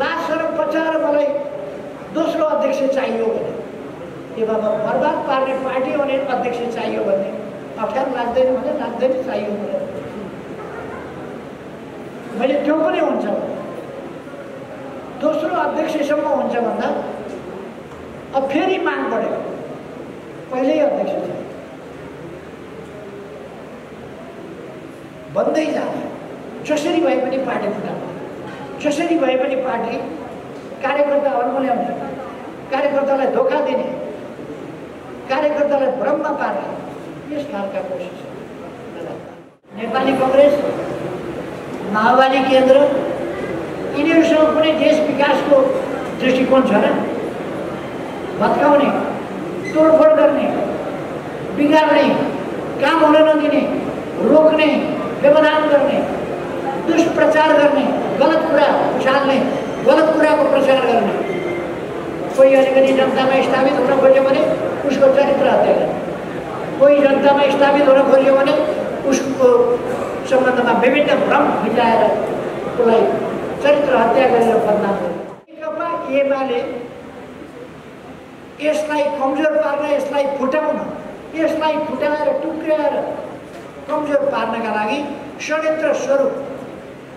लाज शरम पचाएर मलाई दोस्रो अध्यक्ष चाहियो भने, के बाबा बर्बाद पार्ने पार्टी हुने अध्यक्ष चाहियो भने अप्ठ्यारो लाग्दैन भने लाग्दैन, चाहियो भने मैले त्यो पनि हुन्छ दोस्रो अध्यक्षसम्म हुन्छ भन्दा अब फेरि माग बढ्यो, पहिल्यै अध्यक्ष छ बन्दै जाने, जसरी भए पनि पार्टी फुटाउने, जसरी भए पनि पार्टी कार्यकर्ता अल्मल्याउने, कार्यकर्तालाई धोका दिने, कार्यकर्तालाई भ्रममा पार्ने, यस खालका कोसिस। नेपाली कांग्रेस, माओवादी केन्द्र यिनीहरूसँग कुनै देश विकासको दृष्टिकोण छ र? भत्काउने, तोडफोड गर्ने, बिगार्ने, काम हुन नदिने, रोक्ने, व्यवधान गर्ने, दुष्प्रचार गर्ने, गलत कुरा उछाल्ने, गलत कुराको प्रचार गर्ने, कोही अलिकति जनतामा स्थापित हुन खोज्यो भने उसको चरित्र हत्या गर्ने, कोही जनतामा स्थापित हुन खोज्यो भने उसको सम्बन्धमा विभिन्न भ्रम फिजाएर उसलाई चरित्र हत्या गरेर बदनाम गर्ने। नेकपा एमाले यसलाई कमजोर पार्न, यसलाई फुटाउन, यसलाई फुटाएर टुक्राएर कमजोर पार्नका लागि षड्यन्त्र स्वरूप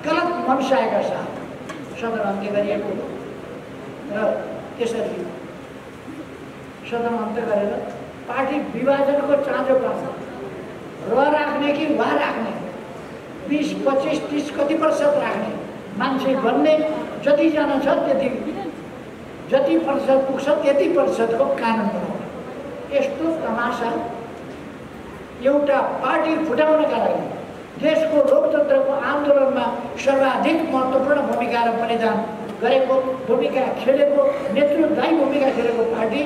गलत मनसायका साथ सदन अन्त्य गरिएको र त्यसरी सदन अन्त्य गरेर पार्टी विभाजनको चाँजो पार्न, र राख्ने कि वा राख्ने, 20, 25, 30 कति प्रतिशत राख्ने मान्छे बन्ने, जतिजना छ त्यति, जति प्रतिशत पुग्छ त्यति प्रतिशतको कानुन बनाउने, यस्तो तमासा एउटा पार्टी फुटाउनका लागि देशको लोकतन्त्रको आन्दोलनमा सर्वाधिक महत्त्वपूर्ण भूमिका र बलिदान गरेको, भूमिका खेलेको, नेतृत्वदायी भूमिका खेलेको पार्टी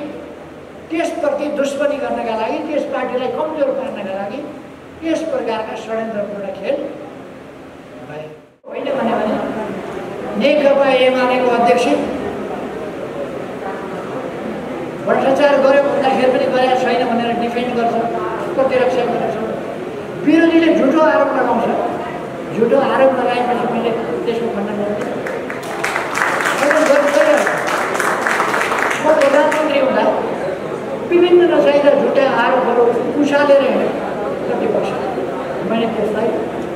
त्यसप्रति दुश्मनी गर्नका लागि, त्यस पार्टीलाई कमजोर पार्नका लागि यस प्रकारका षड्यन्त्रपूर्ण खेल भए। होइन भने नेकपा एमालेको अध्यक्ष भ्रष्टाचार गर्यो भन्दाखेरि पनि गरेका छैन भनेर डिफेन्ड गर्छ, प्रतिरक्षा गर्छ। विरोधीले झुटो आरोप लगाउँछ, झुटो आरोप लगाएपछि मैले त्यसको खण्डन गर्दिनँ। म प्रधानमन्त्री हुँदा विभिन्न नचाहिँदा झुटा आरोपहरू उचालेर हिँडेँ प्रतिपक्ष, मैले त्यसलाई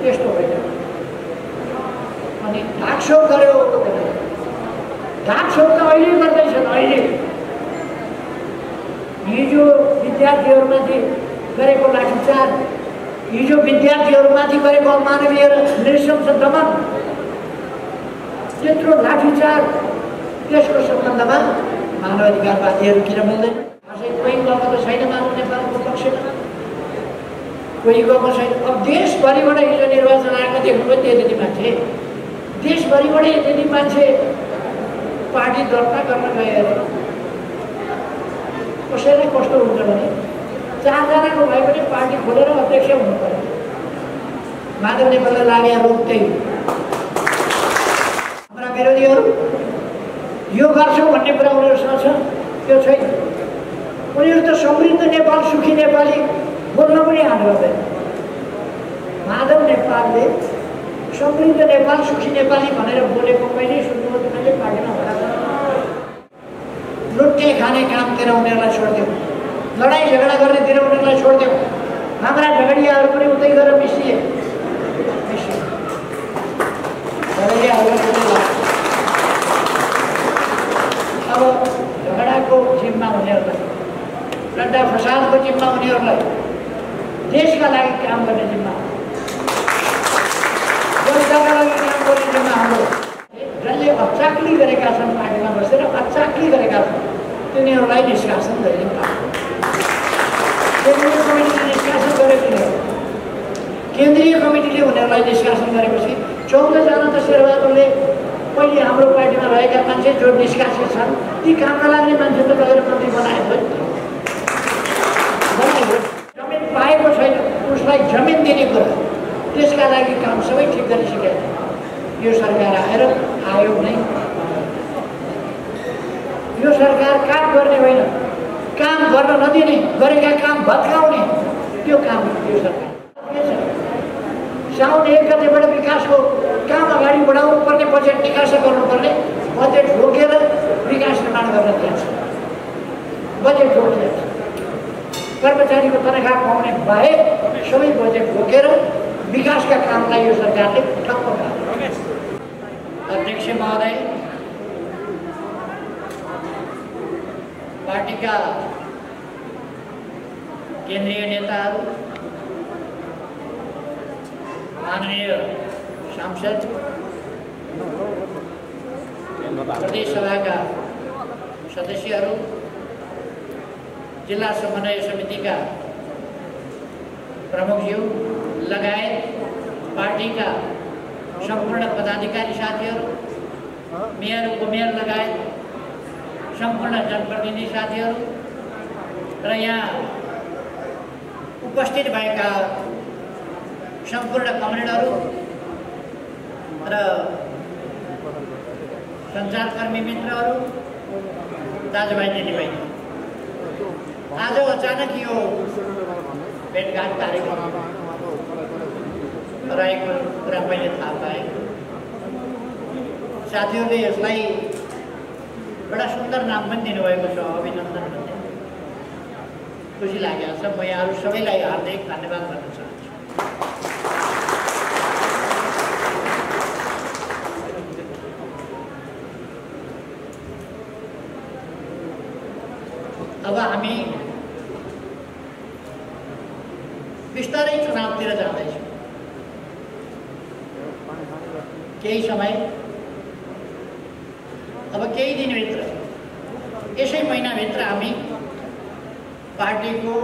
त्यस्तो होइन। अनि ढाकछोप गर्यो, ढाकछोप त अहिले गर्दैछन्। अहिले हिजो विद्यार्थीहरूमाथि गरेको लाठीचार्ज, हिजो विद्यार्थीहरूमाथि गरेको अमानवीय र नृशंस दमन, त्यत्रो लाठीचार्ज, त्यसको सम्बन्धमा मानवाधिकारवादीहरू किन बोल्दैन? कोही गएको त छैन मानव नेपालको पक्षमा, कोही गएको छैन। अब देशभरिबाट हिजो निर्वाचन आएको देख्नुभयो, त्यति मान्छे देशभरिबाट यति मान्छे पार्टी दर्ता गर्न गए अरे कसैलाई कस्तो हुन्छ भने 4 जनाको भए पनि पार्टी खोलेर अध्यक्ष हुनु पर्यो। माधव नेपाललाई लागेको रोग त्यही। हाम्रा विरोधीहरू यो गर्छौँ भन्ने कुरा उनीहरूसँग छ, त्यो छैन। उनीहरू त समृद्ध नेपाल, सुखी नेपाली बोल्न पनि हात गर्दैन। माधव नेपालले समृद्ध नेपाल, सुखी नेपाली भनेर बोलेको कहिले सुन्नुभयो? मैले पार्टीमा भएर लुट्ने खाने कामतिर उनीहरूलाई छोडिदिउँ, लडाइँ झगडा गर्नेतिर उनीहरूलाई छोडिदिउँ। हाम्रा झगडियाहरू पनि उतै गएर मिसिए। अब झगडाको जिम्मा उनीहरूलाई, लड्डा फसादको जिम्मा उनीहरूलाई, देशका लागि काम गर्ने जिम्मा, जनताका लागि काम गर्ने जिम्मा हाम्रो। जसले अचाक्ली गरेका छन्, पार्टीमा बसेर अचाक्ली गरेका छन्, तिनीहरूलाई निष्कासन गरिदिनु पर्छ। केन्द्रीय कमिटीले निष्कासन गरेको थियो। केन्द्रीय कमिटीले उनीहरूलाई निष्कासन गरेपछि 14 जना त शेरबहादुरले पहिले हाम्रो पार्टीमा रहेका मान्छे जो निष्कासित छन्, ती काममा लाग्ने मान्छे त गएर मन्त्री बनाएको थियो। जमिन पाएको छैन, उसलाई जमिन दिने कुरा, त्यसका लागि काम सबै ठिक गरिसकेको छ। यो सरकार आएर आयो नै, यो सरकार काम गर्ने होइन, काम गर्न नदिने, गरेका काम भत्काउने, त्यो काम यो सरकार। साउन 1 गतेबाट विकासको काम अगाडि बढाउनु पर्ने, बजेट निकास गर्नुपर्ने, कर्मचारीको तनखा पाउने बाहेक सबै बजेट बोकेर विकासका कामलाई यो सरकारले ठप्प पार्यो। अध्यक्ष महोदय, पार्टीका केन्द्रीय नेताहरू, माननीय सांसद, प्रदेश सभाका सदस्यहरू, जिल्ला समन्वय समितिका प्रमुखज्यू लगायत पार्टीका सम्पूर्ण पदाधिकारी साथीहरू, मेयर उपमेयर लगायत सम्पूर्ण जनप्रतिनिधि साथीहरू र यहाँ उपस्थित भएका सम्पूर्ण कमरेडहरू र सञ्चारकर्मी मित्रहरू, दाजुभाइ दिदीबहिनी, आज अचानक यो भेटघाट कार्यक्रम रहेको कुरा मैले थाहा पाएँ। साथीहरूले यसलाई बडा सुन्दर नाम पनि दिनुभएको छ, अभिनन्दन भन्ने। खुसी लागेको छ। म यहाँहरू सबैलाई हार्दिक धन्यवाद भन्न चाहन्छु। अब हामी बिस्तारै चुनावतिर जाँदैछौँ। केही समय, अब केही दिनभित्र, यसै महिनाभित्र हामी पार्टीको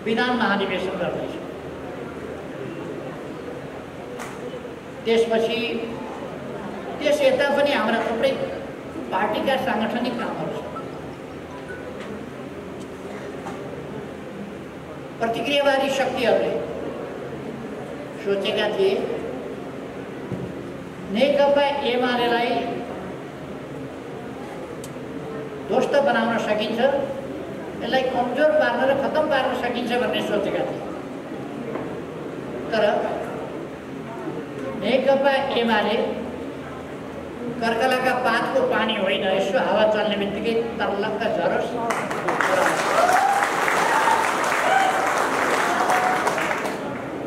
विधान महाधिवेशन गर्दैछौँ। त्यसपछि त्यस यता पनि हाम्रा थुप्रै पार्टीका साङ्गठनिक कामहरू छन्। प्रतिक्रियावादी शक्तिहरूले सोचेका थिए नेकपा एमालेलाई ध्वस्त बनाउन सकिन्छ, यसलाई कमजोर पार्न र खत्तम पार्न सकिन्छ भन्ने सोचेका थिए। तर नेकपा एमाले कर्कलाका पातको पानी होइन, यसो हावा चल्ने बित्तिकै तर्लक्क झरोस्।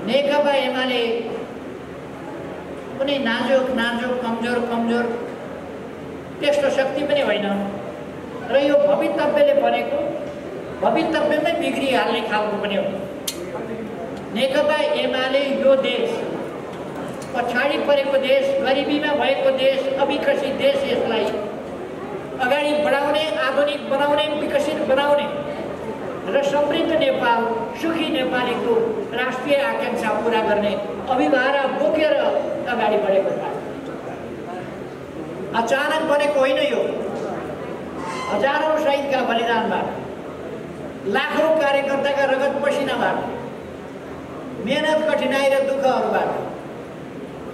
नेकपा एमाले कुनै नाजुक कमजोर त्यस्तो शक्ति पनि होइन र यो भवितव्यले बनेको, भवितव्यमै बिग्रिहाल्ने खालको पनि हो। नेकपा एमाले यो देश, पछाडि परेको देश, गरिबीमा भएको देश, अविकसित देश, यसलाई अगाडि बढाउने, आधुनिक बनाउने, विकसित बनाउने र समृद्ध नेपाल, सुखी नेपालीको राष्ट्रिय आकांक्षा पूरा गर्ने अभिभारा बोकेर अगाडि बढेको पार्टी। अचानक बनेको होइन यो। हजारौं शहीदका बलिदानबाट, लाखौं कार्यकर्ताका रगत पसिनाबाट, मेहनत, कठिनाई र दुःखहरूबाट,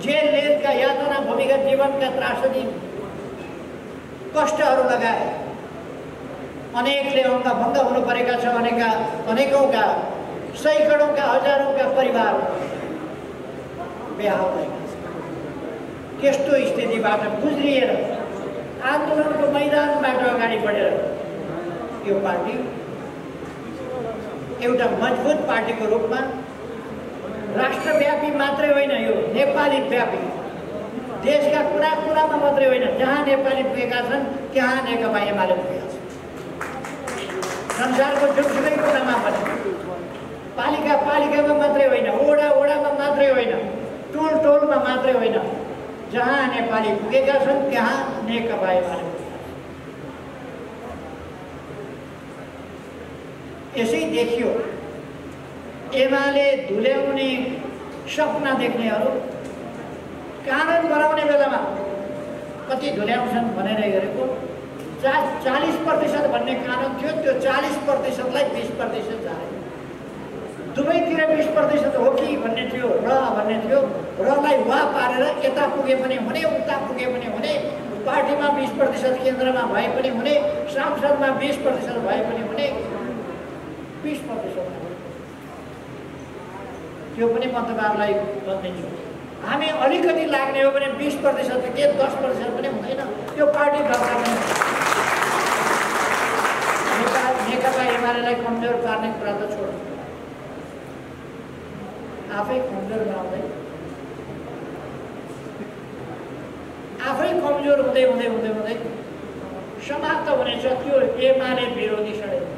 जेल जेलका यातना, भूमिगत जीवनका त्रासदी, कष्टहरू लगाए अनेकले अङ्गभङ्ग हुनु परेका छ। अनेकौंका, सैकडौंका, हजारौंका परिवार बेहाल भएका छन्। त्यस्तो स्थितिबाट गुज्रिएर आन्दोलनको मैदानबाट अगाडि बढेर यो पार्टी एउटा मजबुत पार्टीको रूपमा राष्ट्रव्यापी मात्रै होइन, यो नेपाली व्यापी, देशका कुना कुनामा मात्रै होइन, जहाँ नेपाली पुगेका छन् त्यहाँ नेकपा एमाले पुगेका छन्। संसारको जुनसुकै कुनामा पनि, पालिकामा मात्रै होइन, ओडामा मात्रै होइन, टोलमा मात्रै होइन, जहाँ नेपाली पुगेका छन् त्यहाँ नेकपा एमाले पुगेका छन्। यसै देखियो एमाले धुल्याउने सपना देख्नेहरू कानुन बनाउने बेलामा कति धुल्याउँछन् भनेर हेरेको 40% भन्ने कानुन थियो, त्यो 40%लाई 20% झारे। दुवैतिर 20% हो कि भन्ने थियो, भन्ने थियो, रलाई वा पारेर यता पुगे पनि हुने, उता पुगे पनि हुने, पार्टीमा 20% केन्द्रमा भए पनि हुने, सांसदमा 20% भए पनि हुने, 20% त्यो पनि म तपाईँहरूलाई भनिदिन्छु। हामी अलिकति लाग्ने हो भने 20% के 10% पनि हुँदैन, त्यो पार्टी दर्ता पनि नेकपा एमाले एमालेलाई कमजोर पार्ने कुरा त छोड, आफै कमजोर बनाउँदै आफै कमजोर हुँदै हुँदै हुँदै हुँदै समाप्त हुनेछ त्यो एमाले विरोधी षड्यन्त्र।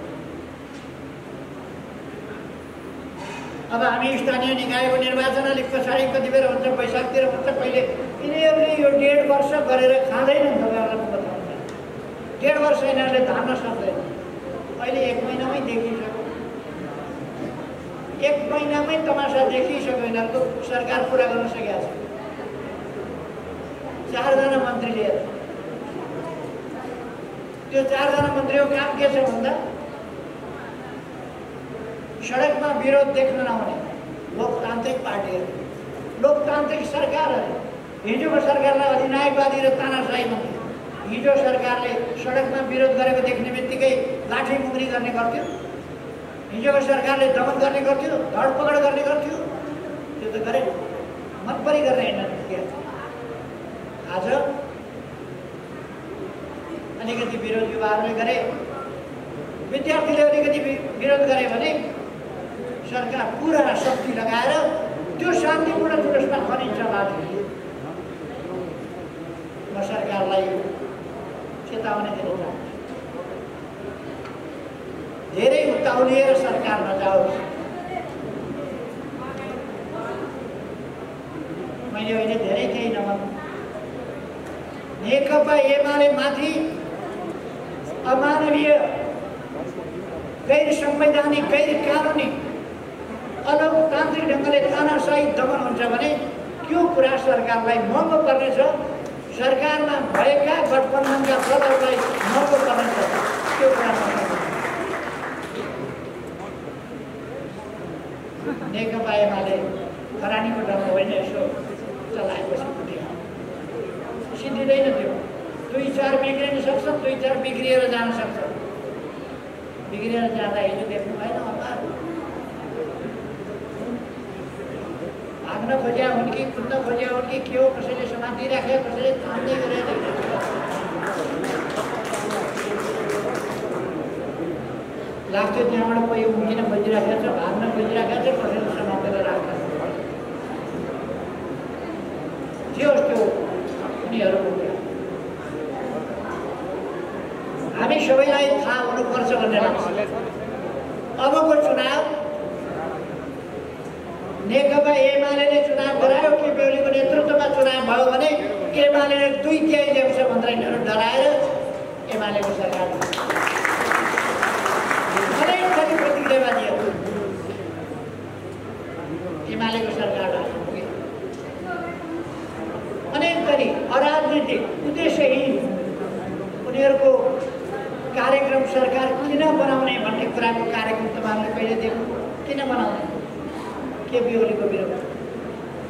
अब हामी स्थानीय निकायको निर्वाचन अलिक पछाडि कति बेर हुन्छ, वैशाखतिर हुन्छ, पहिले यिनीहरूले यो 1.5 वर्ष गरेर खाँदैनन्। तपाईँहरूलाई म बताउँछु, 1.5 वर्ष यिनीहरूले धान्न सक्दैन। अहिले 1 महिनामै देखिसक्यो, 1 महिनामै तमासा देखिसक्यो। यिनीहरूको सरकार पुरा गर्न सकेको छ। 4 जना मन्त्री लिएर, त्यो 4 जना मन्त्रीको काम के छ भन्दा सडकमा विरोध देख्न नआउने लोकतान्त्रिक पार्टीहरू, लोकतान्त्रिक सरकारहरू। हिजोको सरकारलाई अधिनायकवादी र तानाशाही भन्थ्यो। हिजो सरकारले सडकमा विरोध गरेको देख्ने बित्तिकै लाठी मुक्री गर्ने गर्थ्यो। हिजोको सरकारले दमन गर्ने गर्थ्यो, धरपकड गर्ने गर्थ्यो। त्यो त गरे, मनपरी गरेर हिँड्न। आज अलिकति विरोध युवाहरूले गरे, विद्यार्थीले अलिकति विरोध गरे भने सरकार पुरा शक्ति लगाएर त्यो शान्तिपूर्ण जुलुसमा खनिन्छ लाठी। म सरकारलाई चेतावनी दिन चाहन्छु, धेरै उत्ताउलिएर सरकार नजाओस्। मैले अहिले धेरै केही नभन्नु, नेकपा एमाले माथि अमानवीय, गैर संवैधानिक, गैर कानुनी, अलोकतान्त्रिक ढङ्गले तानाशाही दमन हुन्छ भने त्यो कुरा सरकारलाई महँगो पर्नेछ। सरकारमा भएका गठबन्धनका दलहरूलाई महँगो पर्नेछ। त्यो कुरा नेकपा एमाले खरानीको डरमा होइन, यसो चलाएपछि उठ्यो, सिद्धिँदैन। त्यो 2-4 बिग्रिन सक्छ, 2-4 बिग्रिएर जान सक्छ। बिग्रिएर जाँदा हिजो देख्नु भएन, भाग्न खोज्या हुन् कि कुद्न खोज्या हुन् कि के हो, कसैले समातिराख्यो, कसैले थाम्दै गरेर लाग्थ्यो। त्यहाँबाट कोही उम्किन खोजिराखेको छ, भाग्न खोजिराखेको छ, कसैले समातेर राख्छ। जे होस् त्यो उनीहरूको कुरा हामी सबैलाई थाहा हुनुपर्छ भन्ने लाग्छ। अबको चुनाव नेकपा एमाले चुनाव गरायो, केपी ओलीको नेतृत्वमा चुनाव भयो भने एमाले 2/3 ल्याउँछ भनेर यिनीहरू डराएर एमालेको सरकार अनेक थरी प्रतिक्रिया दियो। एमालेको सरकार अनेक थरी अराजनीतिक उद्देश्यहीन उनीहरूको कार्यक्रम सरकार किन बनाउने भन्ने कुराको कार्यक्रम तपाईँहरूले कहिले देख्नु? किन बनाउने? केपी ओलीको विरोध,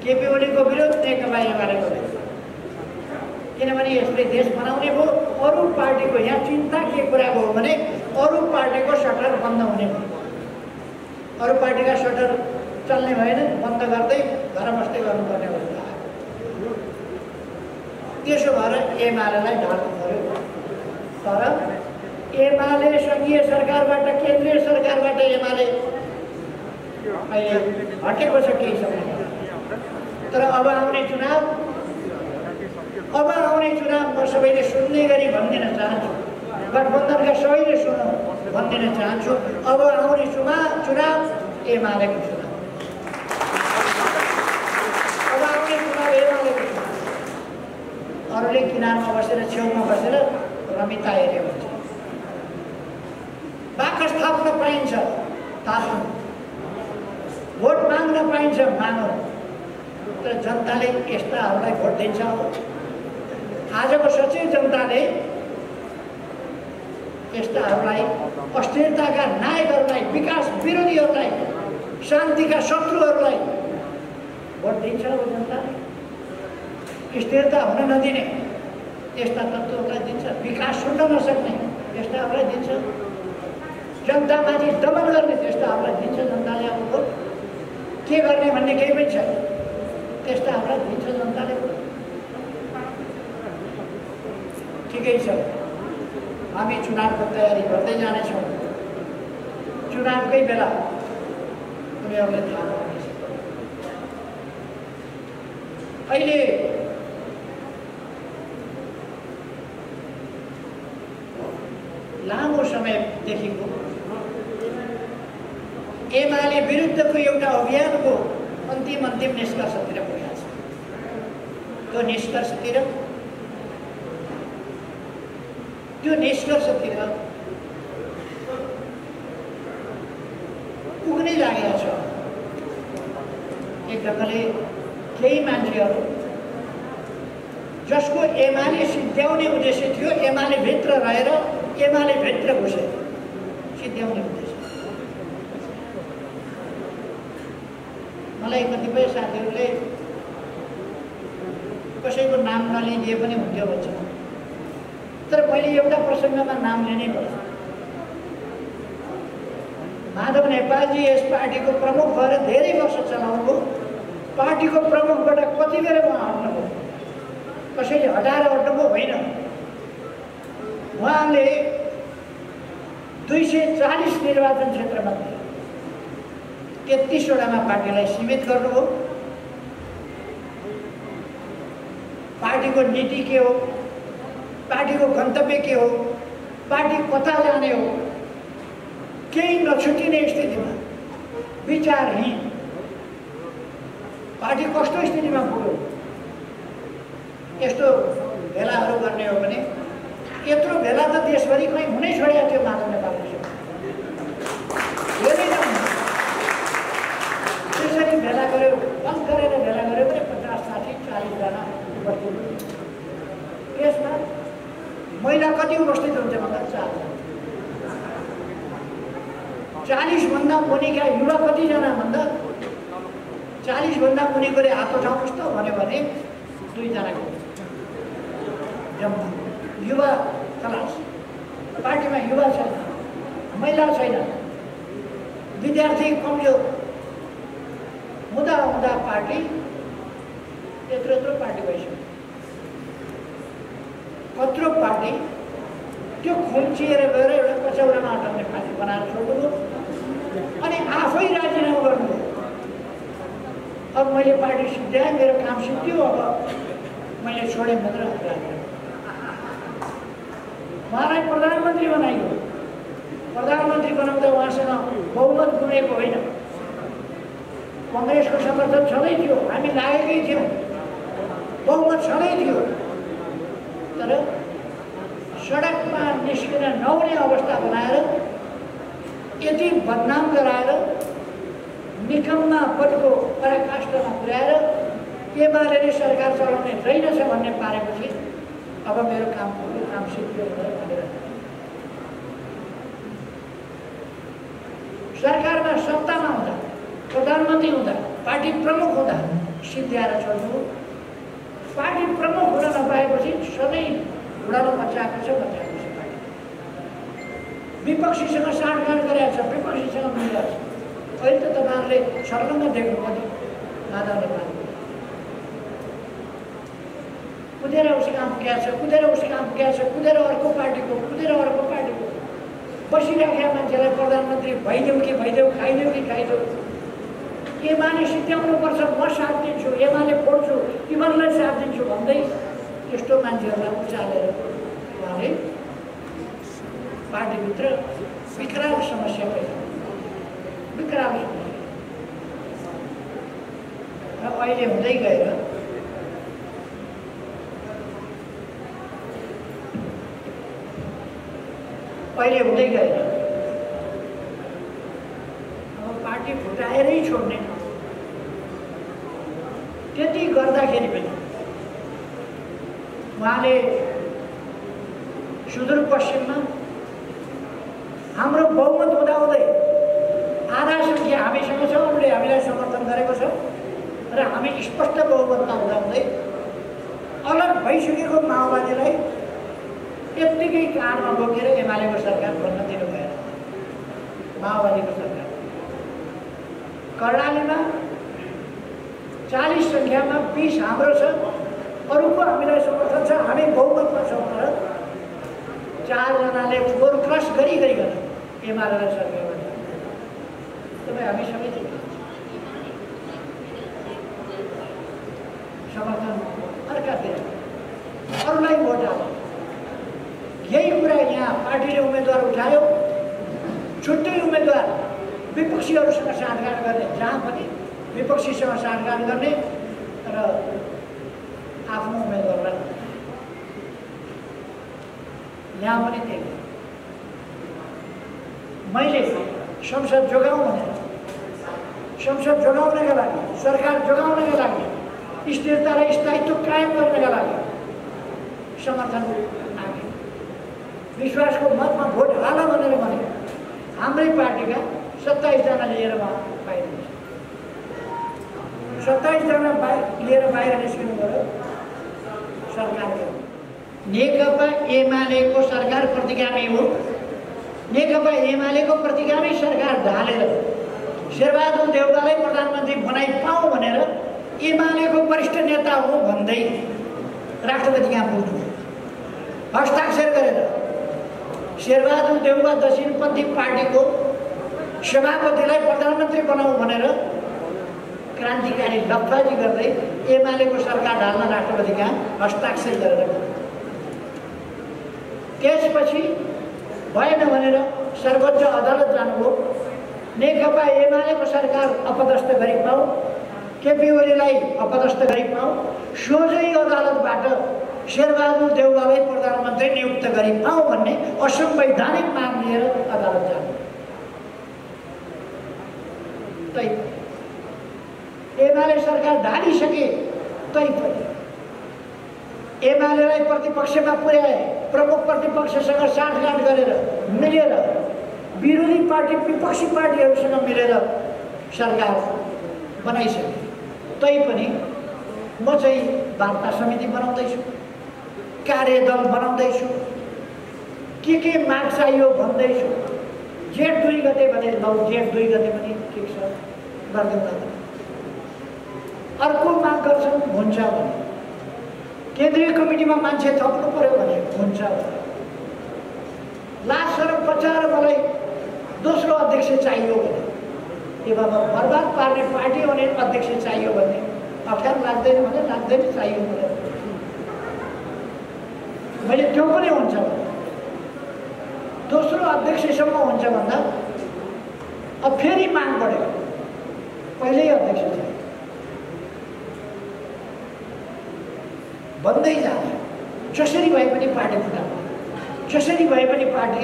केपी ओलीको विरोध, नेकपा एमालेको विरोध। किनभने यसले देश बनाउने भयो। अरू पार्टीको यहाँ चिन्ता के कुराको हो भने अरू पार्टीको सटर बन्द हुने भयो। अरू पार्टीका सटर चल्ने भएन, बन्द गर्दै घर बस्दै गर्नुपर्ने अवस्था आयो। त्यसो भएर एमालेलाई ढाल्नु पर्यो। तर एमाले सङ्घीय सरकारबाट, केन्द्रीय सरकारबाट एमाले अहिले हटेको छ केही समय। तर अब आउने चुनाव म सबैले सुन्ने गरी भनिदिन चाहन्छु, गठबन्धनका सबैले सुनौँ भनिदिन चाहन्छु। अब आउने चुनाव एमालेको चुनाव, अब आउने चुनाव एमालेको चुनाव। अरूले किनारमा बसेर, छेउमा बसेर रमिता हेऱ्यो भन्छ, बाकस थाप्न पाइन्छ थाप्नु, भोट माग्न पाइन्छ माग्नु। तर जनताले यस्ताहरूलाई भोट दिन्छ। आजको सच्ची जनताले यस्ताहरूलाई, अस्थिरताका नायकहरूलाई, विकास विरोधीहरूलाई, शान्तिका शत्रुहरूलाई भोट दिन्छ। जनताले स्थिरता हुन नदिने यस्ता तत्त्वहरूलाई दिन्छ, विकास सुन्न नसक्ने यस्ताहरूलाई दिन्छ, जनतामाथि दमन गर्ने त्यस्ताहरूलाई दिन्छ जनताले। अब भोट के गर्ने भन्ने केही पनि छैन, त्यस्ताहरूलाई दिन्छ जनताले। ठिकै छ, हामी चुनावको तयारी गर्दै जानेछौँ। चुनावकै बेला उनीहरूले थाहा पाउनेछ। अहिले लामो समयदेखिको एमाले विरुद्धको एउटा अभियानको अन्तिम निष्कर्षतिर पुगेको छ। त्यो निष्कर्षतिर पुग्नै लागेको छ। एक ढङ्गले केही मान्छेहरू जसको एमाले सिद्ध्याउने उद्देश्य थियो, एमाले भित्र रहेर एमाले भित्र घुसे सिद्ध्याउने उद्देश्य। मलाई कतिपय साथीहरूले कसैको नाम नलिदिए पनि हुन्थ्यो भन्छ, तर मैले एउटा प्रसङ्गमा नाम लिनै पर्छ। माधव नेपालजी यस पार्टीको प्रमुख भएर धेरै वर्ष चलाउनुभयो। पार्टीको प्रमुखबाट कति बेर उहाँ हट्नुभयो, कसैले हटाएर हट्नुभयो होइन। उहाँले 240 निर्वाचन क्षेत्रमध्ये 33 वटामा पार्टीलाई सीमित गर्नुभयो। पार्टीको नीति के हो, पार्टीको गन्तव्य के हो, पार्टी कता जाने हो, केही नछुटिने स्थितिमा विचारहीन पार्टी कस्तो स्थितिमा पुग्यो। यस्तो भेलाहरू गर्ने हो भने यत्रो भेला त देशभरि कहीँ हुनै छोडेको थियो माधव नेपालले। त्यसरी भेला गऱ्यो, बन्द गरेर भेला गऱ्यो भने 50, 60, 40 जना उपस्थित हुन्थे। त्यसमा महिला कति उपस्थित हुन्थे भन्दा 4 जना। 40 भन्दा मुनिका युवा कतिजना भन्दा 40 भन्दा मुनिकोले हात उठाउनुहोस् त भन्यो भने 2 जनाको जम्मा युवा क्लास। पार्टीमा युवा छैन, महिला छैन, विद्यार्थी कमजोर हुँदा हुँदा पार्टी यत्रो पार्टी भइसक्यो। कत्रो पार्टी त्यो खुम्चिएर गएर एउटा पछौडामा हटाउने पार्टी बनाएर छोड्नुभयो अनि आफै राजीनामा गर्नुभयो। अब मैले पार्टी सिद्ध्याएँ, मेरो काम सिद्धियो, अब मैले छोडेँ भनेर उहाँलाई प्रधानमन्त्री बनाइयो। प्रधानमन्त्री बनाउँदा उहाँसँग बहुमत गुमेको होइन, कङ्ग्रेसको समर्थन छँदै थियो, हामी लागेकै थियौँ, बहुमत छँदै थियो। तर सडकमा निस्किन नहुने अवस्था बनाएर, यति बदनाम गराएर, निकममा पदको पराकाष्ठमा पुर्याएर एमाले सरकार चलाउने रहेनछ भन्ने पारेपछि अब मेरो काम पुग्यो, काम सिद्धियो भनेर सरकारमा सत्तामा हुँदा, प्रधानमन्त्री हुँदा, पार्टी प्रमुख हुँदा सिद्ध्याएर छोड्नु। पार्टी प्रमुख हुन नपाएपछि सधैँ बुढालो बचाएको छ पार्टी। विपक्षीसँग साँठगाँठ गरेको छ, विपक्षीसँग मिलेको छ। अहिले त तपाईँहरूले सर्लङ्ग देख्नुभयो माधव नेपाल कुदेर उसको काम पुगेको छ, कुदेर उसको काम पुगेको छ, कुदेर अर्को पार्टीको बसिराखेका मान्छेलाई प्रधानमन्त्री भइदेऊ कि भइदेऊ, खाइदेऊ कि खाइदेऊ, एमाले सिद्ध्याउनुपर्छ, म साथ दिन्छु, एमाले फोड्छु, तिमीहरूलाई साथ दिन्छु भन्दै यस्तो मान्छेहरूलाई उचालेर उहाँले पार्टीभित्र विकराल समस्या पैदा, विकराल समस्या। र अहिले हुँदै गएर अब पार्टी फुटाएरै छोड्ने, त्यति गर्दाखेरि पनि उहाँले सुदूरपश्चिममा हाम्रो बहुमत हुँदाहुँदै आधा सङ्ख्या हामीसँग छ, उनले हामीलाई समर्थन गरेको छ र हामी स्पष्ट बहुमतमा हुँदाहुँदै अलग भइसकेको माओवादीलाई त्यत्तिकै काँडमा बोकेर एमालेको सरकार बन्न दिनु भएन। माओवादीको सरकार कर्णालीमा 40 सङ्ख्यामा 20 हाम्रो छ, अरूको हामीलाई समर्थन छ, हामी बहुमतमा छौँ। तर 4 जनाले फ्लोर क्रस गरिकन एमालेलाई सरकारमा तपाईँ हामी सबै समर्थन अर्कातिर अरूलाई भोट हाल्यो। यही कुरा यहाँ पार्टीले उम्मेदवार उठायो, छुट्टै उम्मेदवार विपक्षीहरूसँग साँठगाँठ गर्ने, जहाँ पनि विपक्षीसँग साँठगाँठ गर्ने र आफ्नो उम्मेदवारलाई यहाँ पनि त्यही। मैले संसद जोगाउँ भनेर, संसद जोगाउनका लागि, सरकार जोगाउनका लागि, स्थिरता र स्थायित्व कायम गर्नका लागि समर्थन आगे विश्वासको मतमा भोट हाल भनेर भने हाम्रै पार्टीका 27 जना लिएर बाहिर निस्क्यो। 27 जना लिएर बाहिर निस्किनु पर्यो। सरकारले नेकपा एमालेको सरकार प्रतिगामी हो। नेकपा एमालेको प्रतिगामी सरकार ढालेर शेरबहादुर देउवालाई प्रधानमन्त्री बनाइ पाऊँ भनेर एमालेको वरिष्ठ नेता हो भन्दै राष्ट्रपति कहाँ पुग्नु, हस्ताक्षर गरेर शेरबहादुर देउवा दक्षिणपन्थी पार्टीको सभापतिलाई प्रधानमन्त्री बनाऊ भनेर क्रान्तिकारी लफ्फाजी गर्दै एमालेको सरकार ढाल्न राष्ट्रपति कहाँ हस्ताक्षर गरेर त्यसपछि भएन भनेर सर्वोच्च अदालत जानुभयो। नेकपा एमालेको सरकार अपदस्थ गरी पाऊ, केपी ओलीलाई अपदस्थ गरी पाऊ, सोझै अदालतबाट शेरबहादुर देउवालाई प्रधानमन्त्री नियुक्त गरी पाऊ भन्ने असंवैधानिक माग लिएर अदालत जानु। एमाले सरकार ढालिसके तैपनि एमालेलाई प्रतिपक्षमा पुर्याए, प्रमुख प्रतिपक्षसँग साँठगाँठ गरेर मिलेर विरोधी पार्टी विपक्षी पार्टीहरूसँग मिलेर सरकार बनाइसके तैपनि म चाहिँ वार्ता समिति बनाउँदैछु, कार्यदल बनाउँदैछु, के माग चाहियो भन्दैछु। जेठ 2 गते भने लौ, जेठ 2 गते पनि ठिक छ गर्दैनौँ। अर्को माग गर्छन् हुन्छ भने, केन्द्रीय कमिटीमा मान्छे थप्नु पर्यो भने हुन्छ। लास्ट सरम पचाएर मलाई दोस्रो अध्यक्ष चाहियो भने, यो बाबा बर्बाद पार्ने पार्टी हुने अध्यक्ष चाहियो भने अप्ठ्यारो लाग्दैन भने लाग्दैन, चाहियो भने मैले त्यो पनि हुन्छ भने दोस्रो अध्यक्षसम्म हुन्छ भन्दा अब फेरि माग बढ्यो, पहिल्यै अध्यक्ष चाहियो भन्दै जान्छ। जसरी भए पनि पार्टी फुटाउने, जसरी भए पनि पार्टी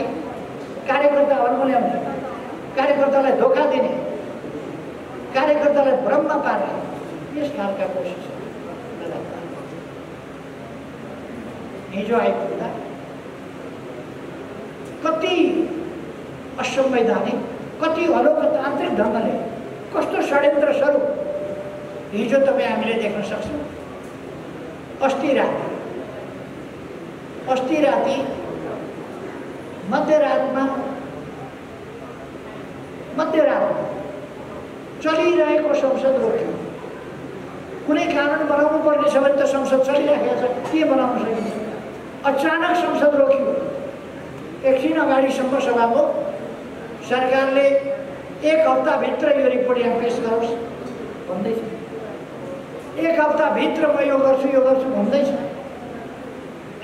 कार्यकर्ताहरू ल्याउने, कार्यकर्तालाई धोका दिने, कार्यकर्तालाई भ्रममा पार्ने यस खालका कोसिस हिजो आइपुग्दा कति असंवैधानिक, कति अलोकतान्त्रिक ढङ्गले कस्तो षड्यन्त्र स्वरूप हिजो तपाईँ हामीले देख्न सक्छौँ। अस्ति राति मध्यरातमा चलिरहेको संसद रोक्यो। कुनै कानुन बनाउनु पर्ने छ भने त संसद चलिरहेको छ, के बनाउन सकिन्छ? अचानक संसद रोक्यो। एकछिन अगाडिसम्म सभाको सरकारले 1 हप्ताभित्र यो रिपोर्ट यहाँ पेश गरोस् भन्दैछ। 1 हप्ताभित्र म यो गर्छु भन्दैछ।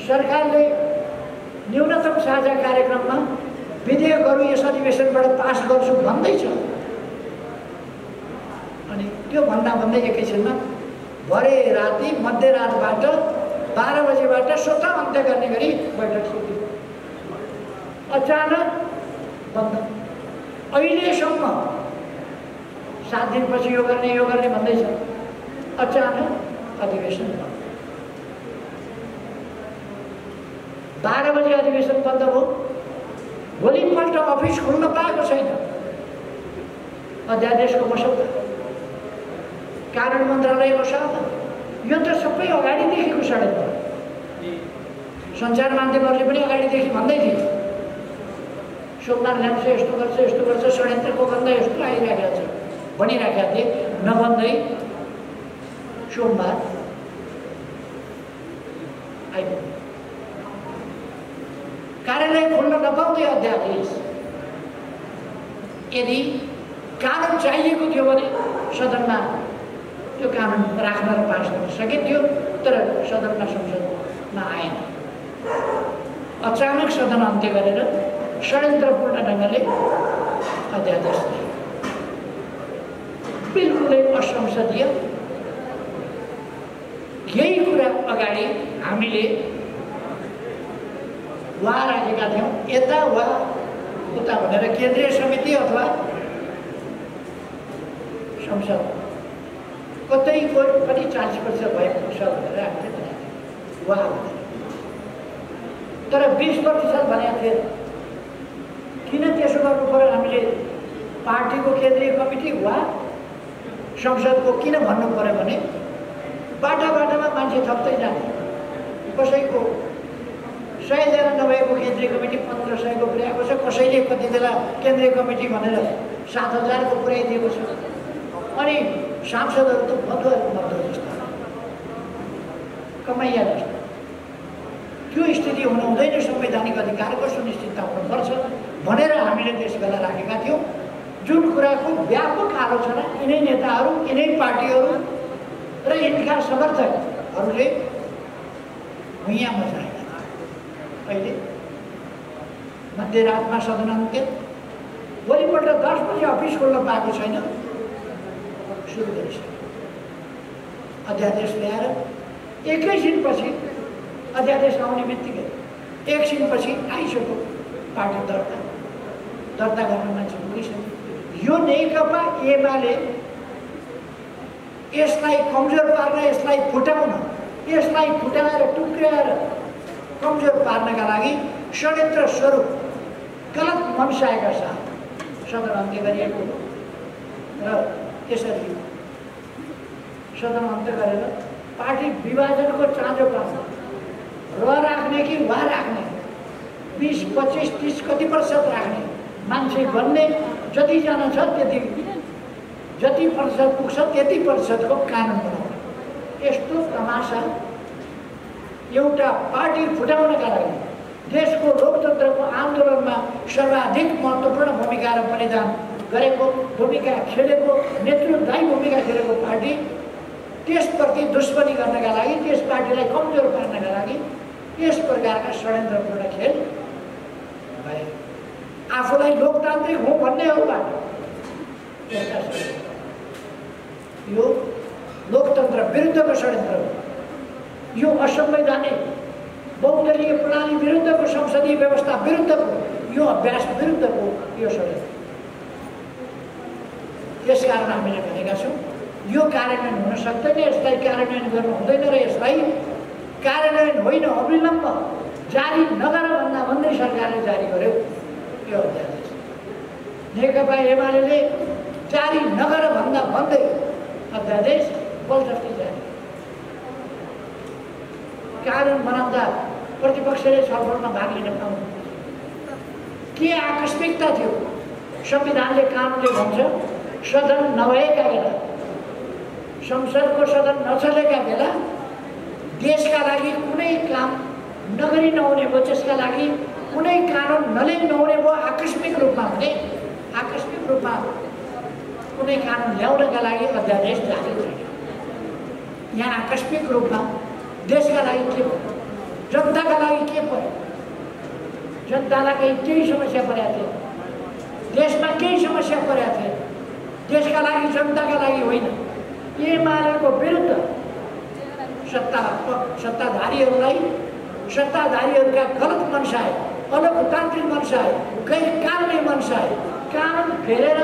सरकारले न्यूनतम साझा कार्यक्रममा विधेयकहरू यस अधिवेशनबाट पास गर्छु भन्दैछ। अनि त्यो भन्दै एकैछिनमा भरे राति मध्यरातबाट 12 बजेबाट स्वतः अन्त्य गर्ने गरी बैठक सुरु। अचानक बन्द। अहिलेसम्म 7 दिनपछि यो गर्ने भन्दैछ। अचानक अधिवेशन बन्द। 12 बजे अधिवेशन बन्द भयो। भोलिपल्ट अफिस खुल्न पाएको छैन। अध्यादेशको मसौदा, कानुन मन्त्रालयको मसौदा, यो त सबै अगाडिदेखिको षड्यन्त्र। सञ्चार माध्यमहरूले पनि अगाडिदेखि भन्दै थिए सोमबार ल्याउँछ, यस्तो गर्छ, षड्यन्त्रको गन्ध यस्तो आइरहेको छ भनिरहेका थिए। नभन्दै सोमबार आइपुग्यो। कार्यालय खोल्न नपाउँदै अध्यादेश यदि कानुन चाहिएको थियो भने सदनमा त्यो कानुन राख्न र पास गर्न सकिन्थ्यो, तर सदनमा संसदमा आएन। अचानक सदन अन्त्य गरेर षड्यन्त्रपूर्ण ढङ्गले अध्यादेश ल्यायो, बिल्कुलै असंसदीय। यही कुरा अगाडि हामीले वा राखेका थियौँ, यता वा उता भनेर केन्द्रीय समिति अथवा संसद कतै पनि 40% भएको छ भनेर हामीले भनेका थियौँ, वा भनेर। तर 20% भनेको थिएन। किन त्यसो गर्नु पर्यो? हामीले पार्टीको केन्द्रीय कमिटी वा संसदको किन भन्नु पर्यो भने बाटामा मान्छे थप्दै जाने, कसैको 100 जना नभएको केन्द्रीय कमिटी 1500 को पुर्याएको छ, कसैले कति बेला केन्द्रीय कमिटी भनेर 7000 को पुर्याइदिएको छ। अनि सांसदहरू त मधुर जस्ता, कमाइया जस्ता। त्यो स्थिति हुनु हुँदैन, संवैधानिक अधिकारको सुनिश्चितता हुनुपर्छ भनेर हामीले त्यस बेला राखेका थियौँ। जुन कुराको व्यापक आलोचना यिनै नेताहरू, यिनै पार्टीहरू र यिनका समर्थकहरूले भुइँया मचाएका थिए। अहिले मध्यरातमा सदन अन्त्य, भोलिपल्ट 10 बजी अफिस खोल्न पाएको छैन, सुरु गरिसक्यो। अध्यादेश ल्याएर एकैछिनपछि अध्यादेश आउने बित्तिकै एकछिनपछि आइसक्यो पार्टी दर्ता गर्न मान्छे पुगिसक्यो। यो नेकपा एमाले यसलाई कमजोर पार्न, यसलाई फुटाएर टुक्र्याएर कमजोर पार्नका लागि षड्यन्त्र स्वरूप गलत मनसायका साथ सदन अन्त्य गरिएको र त्यसरी सदन अन्त्य गरेर पार्टी विभाजनको चाँजो पार्न र राख्ने कि वा राख्ने, 20, 25, 30 कति प्रतिशत राख्ने मान्छे बन्ने, जतिजना छ जति प्रतिशत पुग्छ त्यति प्रतिशतको कानुन बनाउने। यस्तो तमासा एउटा पार्टी फुटाउनका लागि, देशको लोकतन्त्रको आन्दोलनमा सर्वाधिक महत्त्वपूर्ण भूमिका र बलिदान गरेको, भूमिका खेलेको, नेतृत्वदायी भूमिका खेलेको पार्टी, त्यसप्रति दुश्मनी गर्नका लागि, त्यस पार्टीलाई कमजोर पार्नका लागि यस प्रकारका षड्यन्त्रपूर्ण खेल भए। आफूलाई लोकतान्त्रिक हो भन्नेहरूबाट यो लोकतन्त्र विरुद्धको षड्यन्त्र हो। यो असंवैधानिक बहुदलीय प्रणाली विरुद्धको, संसदीय व्यवस्था विरुद्धको, यो अभ्यास विरुद्धको यो षड्यन्त्र। त्यसकारण हामीले भनेका छौँ यो कार्यान्वयन हुन सक्दैन, यसलाई कार्यान्वयन गर्नु हुँदैन र यसलाई कार्यान्वयन होइन अविलम्ब जारी नगर भन्दै सरकारले जारी गर्यो यो अध्यादेश। नेकपा एमाले जारी नगर भन्दै अध्यादेश बलजफ्ती जारी। कानुन बनाउँदा प्रतिपक्षले छलफलमा भाग लिन पाउनु के आकस्मिकता थियो? संविधानले, कानुनले भन्छ सदन नभएका बेला, संसदको सदन नचलेका बेला देशका लागि कुनै काम नगरी नहुने भयो, त्यसका लागि कुनै कानुन नहुने भयो। आकस्मिक रूपमा कुनै कानुन ल्याउनका लागि अध्यादेश जारी भयो। यहाँ आकस्मिक रूपमा देशका लागि के भयो, जनताका लागि के पर्यो? जनतालाई केही समस्या परेको थियो, देशमा केही समस्या परेको थियो, देशका लागि, जनताका लागि होइन। एमालेको विरुद्ध सत्ताधारीहरूका गलत मनसाय, अलोकतान्त्रिक मनसाय, गैर कानुनी मनसाय, कानुन फेरेर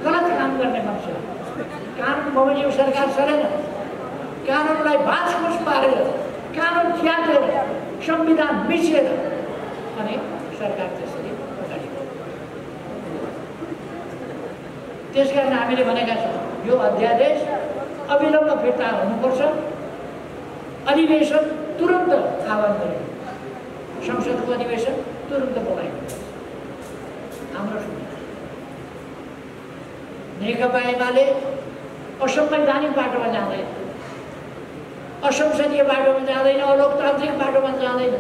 गलत काम गर्ने मनसाय, कानुन बमोजिम सरकार चलेन, कानुनलाई भाँचफुस पारेर, कानुन च्यातेर, संविधान मिचेर अनि सरकार त्यसरी अगाडि बढ्यो। त्यसकारण हामीले भनेका छौँ यो अध्यादेश अविलम्ब फिर्ता हुनुपर्छ। अधिवेशन तुरन्त आह्वान गर्यो, संसदको अधिवेशन तुरन्त बोलाइयो। हाम्रो नेकपा एमाले असंवैधानिक बाटोमा जाँदैन, असंसदीय बाटोमा जाँदैन, अलोकतान्त्रिक बाटोमा जाँदैन,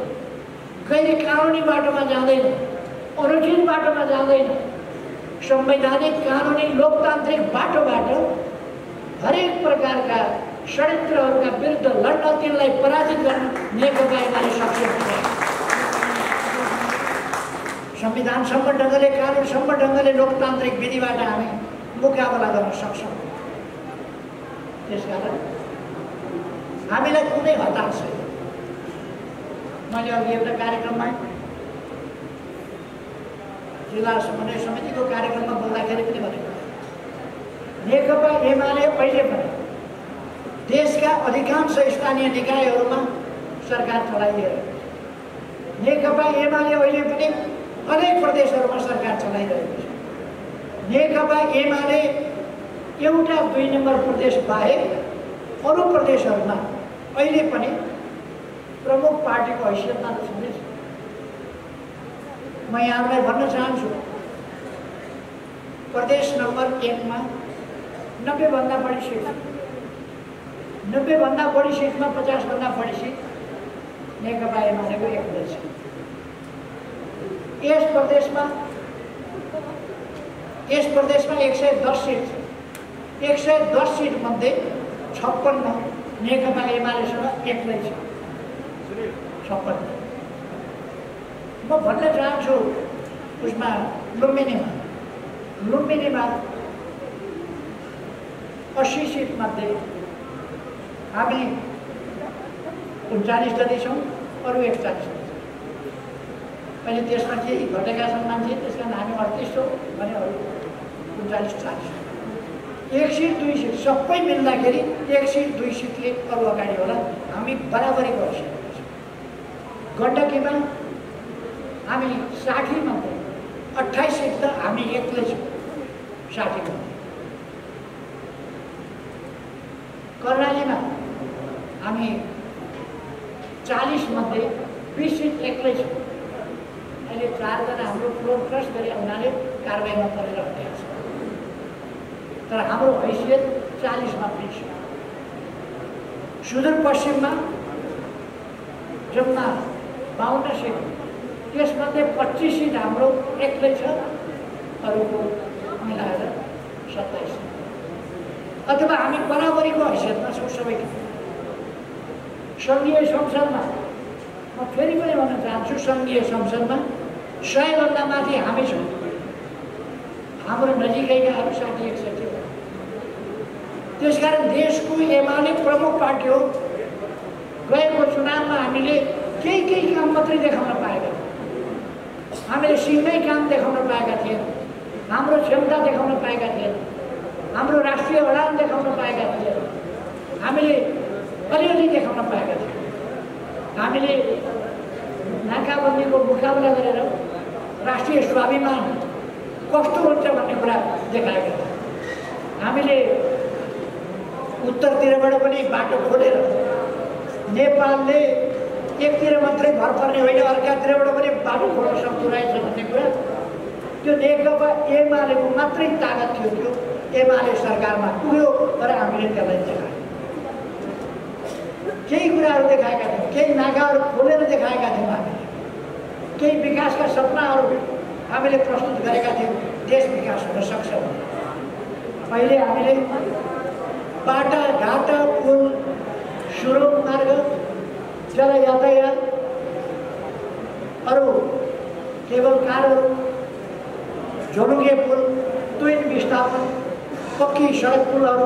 गैर कानुनी बाटोमा जाँदैन, अनुचित बाटोमा जाँदैन, संवैधानिक कानुनी लोकतान्त्रिक बाटोबाट हरेक प्रकारका षड्यन्त्रहरूका विरुद्ध लड्न, तिनलाई पराजित गर्न नेकपा एमाले सक्षम छ। संविधानसम्म ढङ्गले, कानुनसम्म ढङ्गले लोकतान्त्रिक विधिबाट हामी मुकाबला गर्न सक्छौँ। त्यसकारण हामीलाई कुनै हतार छैन। मैले अघि एउटा कार्यक्रममा जिल्ला समन्वय समितिको कार्यक्रममा बोल्दाखेरि पनि भनेको, नेकपा एमाले अहिले पनि देशका अधिकांश स्थानीय निकायहरूमा सरकार चलाइरहेको छ। नेकपा एमाले अहिले पनि अनेक प्रदेशहरूमा सरकार चलाइरहेको छ। नेकपा एमाले एउटा 2 नम्बर प्रदेश बाहेक अरू प्रदेशहरूमा अहिले पनि प्रमुख पार्टीको हैसियतमा छँदैछ। म यहाँलाई भन्न चाहन्छु, प्रदेश नम्बर 1 मा 90 भन्दा बढी सिट, 90 भन्दा बढी सिटमा 50 भन्दा बढी सिट नेकपा एमालेको एक्लै छ। यस प्रदेशमा 110 सिट छ। 110 सिट मध्ये 56 नेकपा एमालेसँग एक्लै छ। 56 म भन्न चाहन्छु, उसमा लुम्बिनीमा 80 सिट मध्ये हामी 39 जति छौँ, अरू 41 छौँ। अहिले त्यसमा केही घटेका छन् मान्छे, त्यस कारण हामी 38 छौँ भने अरू 39-40। 1 सिट 2 सिट सबै मिल्दाखेरि 1 सिट 2 सिटले अरू अगाडि होला। हामी बराबरी गरिसकेका छौँ। गण्डकीमा हामी 60 मध्ये 28 सिट त हामी एक्लै छौँ। 60 मध्ये कर्णालीमा हामी 40 मध्ये 20 सिट एक्लै छौँ। अहिले 4 जना हाम्रो फ्लोर क्रस गरे हुनाले कारबाहीमा परेर हटेको छ। तर हाम्रो हैसियत 40 मा 20 छ। सुदूरपश्चिममा जम्मा 52 सिट, त्यसमध्ये 25 सिट हाम्रो एक्लै छ, अरूको मिलाएर 27। अथवा हामी बराबरीको हैसियतमा छौँ सबै। सङ्घीय संसदमा म फेरि पनि भन्न चाहन्छु, सङ्घीय संसदमा 100 भन्दा माथि हामी छौँ। हाम्रो नजिकैकाहरू 60-61 हो। त्यसकारण देशको एमाले प्रमुख पार्टी हो। गएको चुनावमा हामीले केही काम मात्रै देखाउन पाएका थियौँ। हामीले सिङ्गै काम देखाउन पाएका थिएनौँ। हाम्रो क्षमता देखाउन पाएका थिएनौँ। हाम्रो राष्ट्रिय अडान देखाउन पाएका थिएनौँ। हामीले अलिअलि देखाउन पाएका थियौँ। हामीले नाकाबन्दीको मुकाबला गरेर राष्ट्रिय स्वाभिमान कस्तो हुन्छ भन्ने कुरा देखाएका थियौँ। हामीले उत्तरतिरबाट पनि बाटो खोलेर नेपालले एकतिर मात्रै भर पर्ने होइन, अर्कातिरबाट पनि बाटो खोल्न सक्दो रहेछ भन्ने कुरा त्यो नेकपा एमालेको मात्रै तागत थियो। त्यो एमाले सरकारमा पुग्यो, तर हामीले त्यसलाई देखायौँ। केही कुराहरू देखाएका थियौँ, केही नाकाहरू खोलेर देखाएका थियौँ। हामीले केही विकासका सपनाहरू हामीले प्रस्तुत गरेका थियौँ। देश विकास हुन सक्छ भने अहिले हामीले बाटा घाट, पुल, सुरुङ मार्ग, जल यातायात, अरू केबल कारहरू, झोलुङ्गे पुल, ट्विन विस्थापन, पक्की सडक पुलहरू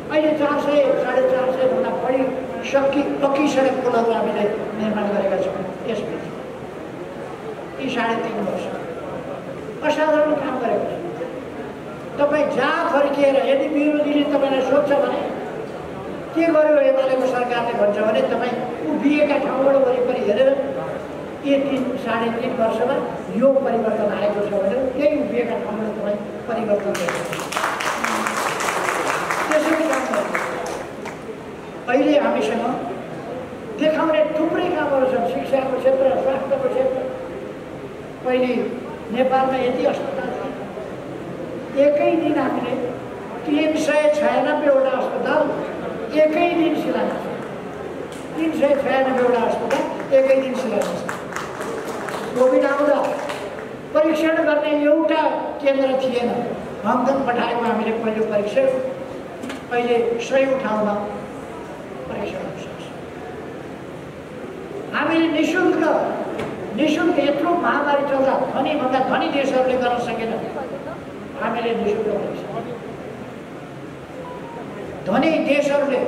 अहिले 400-450 भन्दा बढी पक्की सडक पुलहरू हामीले निर्माण गरेका छौँ। यसपछि यी 3.5 वर्ष असाधारण काम गरेको छ। तपाईँ जहाँ फर्किएर यदि विरोधीले तपाईँलाई सोध्छ भने के गर्यो एमालेको सरकारले भन्छ भने तपाईँ उभिएका ठाउँबाट वरिपरि हेरेर यी 3-3.5 वर्षमा यो परिवर्तन आएको छ भने त्यही उभिएका ठाउँबाट तपाईँ परिवर्तन गर्नु। त्यसरी काम गर्नु। अहिले हामीसँग देखाउने थुप्रै कामहरू छन्। शिक्षाको क्षेत्र, स्वास्थ्यको क्षेत्र। पहिले नेपालमा यति अस्पताल थिए, एकै दिन हामीले 396वटा अस्पताल एकै दिन शिलान्यास। 396वटा अस्पताल एकै दिन शिलान्यास। कोभिड आउँदा परीक्षण गर्ने एउटा केन्द्र थिएन। हङकङ पठाएको हामीले पहिलो परीक्षण, अहिले 100 ठाउँमा परीक्षण हुन सक्छ। हामीले निःशुल्क यत्रो महामारी चल्दा धनीभन्दा धनी देशहरूले गर्न सकेन, हामीले निःशुल्क परीक्षण। धनी देशहरूले,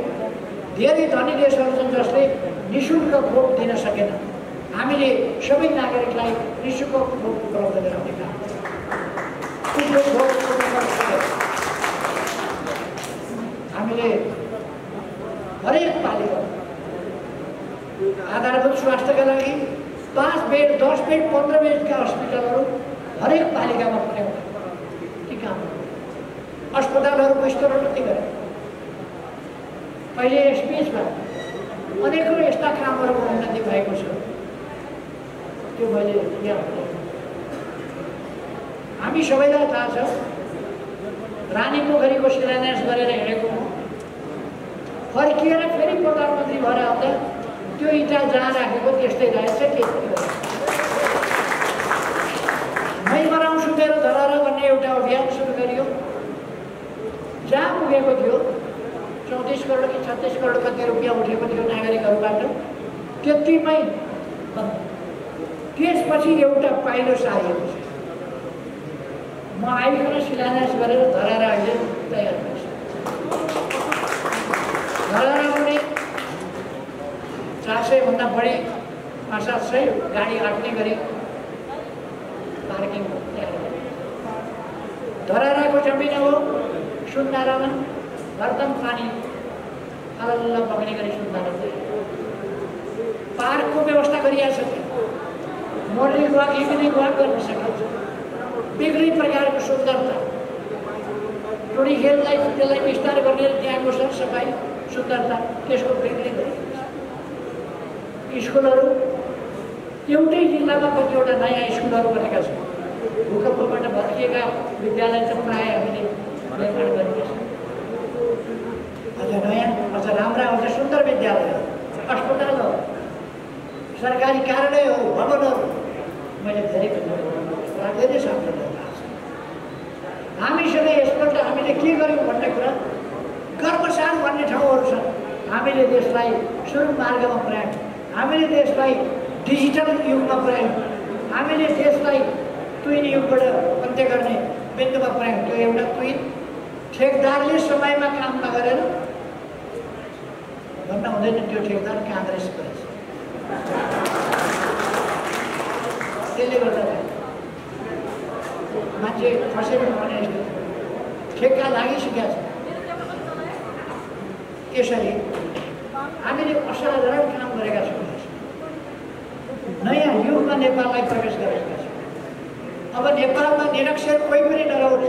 धेरै धनी देशहरू छन् जसले निःशुल्क खोप दिन सकेन। हामीले सबै नागरिकलाई निःशुल्क खोप उपलब्ध गराउने काम। हामीले हरेक पालिका आधारभूत स्वास्थ्यका लागि 5 बेड, 10 बेड, 15 बेडका अस्पतालहरू हरेक पालिकामा पुर्याउने ती काम। अस्पतालहरूको स्तरोन्नति गरे। अहिले यस बिचमा अनेकौँ यस्ता कामहरूको उन्नति भएको छ, त्यो मैले यहाँ हामी सबैलाई थाहा छ। रानी पोखरीको शिलान्यास गरेर हिँडेको म, फर्किएर फेरि प्रधानमन्त्री भएर आउँदा त्यो इँटा जहाँ राखेको त्यस्तै रहेछ। के मै बनाउँछु मेरो धरहरा भन्ने एउटा अभियान सुरु गरियो। जहाँ पुगेको थियो 34 करोड कि 36 करोड कति रुपियाँ उठेको थियो नागरिकहरूबाट, त्यतिमै त्यसपछि एउटा पाइलो सारिएको छ। म आइकन शिलान्यास गरेर धरहरा अहिले तयार भएछ। धरहरा पनि 400 भन्दा बढी 500 गाडी आट्ने गरी पार्किङ तयार भयो। धरहराको जमिन हो सुन्दारामा हरदम पानी अलल्ल बग्ने गरी सुन्दारा पार्कको व्यवस्था गरिएको छ। मर्निङ वाक, इभिनिङ वाक गर्न सकिन्छ। बिग्री प्रकारको सुन्दरता, टोडी खेललाई त्यसलाई विस्तार गर्ने त्यहाँको सरसफाइ सुन्दरता त्यसको बिक्री गरिन्छ। स्कुलहरू एउटै जिल्लामा कतिवटा नयाँ स्कुलहरू बनेका छन्। भूकम्पबाट भत्किएका विद्यालय चाहिँ प्रायः हामीले निर्माण गरेका छौँ। अझ नयाँ, अझ राम्रा, अझ सुन्दर विद्यालय, अस्पताल हो, सरकारी कार्यालयहरू, भवनहरू मैले धेरै धेरै सम्झना थाहा छ। हामीसँग यसपल्ट हामीले के गर्यौँ भन्ने कुरा, गर्वसाथ भन्ने ठाउँहरू छन्। हामीले देशलाई सुरु मार्गमा पुर्यायौँ, हामीले देशलाई डिजिटल युगमा पुर्यायौँ, हामीले देशलाई तुइन युगबाट अन्त्य गर्ने बिन्दुमा पुर्यायौँ। त्यो एउटा तुइन ठेकदारले समयमा काम नगरेर भन्न हुँदैन, त्यो ठेकदार काङ्ग्रेसको रहेछ। त्यसले गर्दा मान्छे फसेको भने ठेक्का लागिसकेका छ। यसरी हामीले असाधारण काम गरेका छौँ। नयाँ युगमा नेपाललाई प्रवेश गरेका छौँ। अब नेपालमा निरक्षर कोही पनि नरहोस्,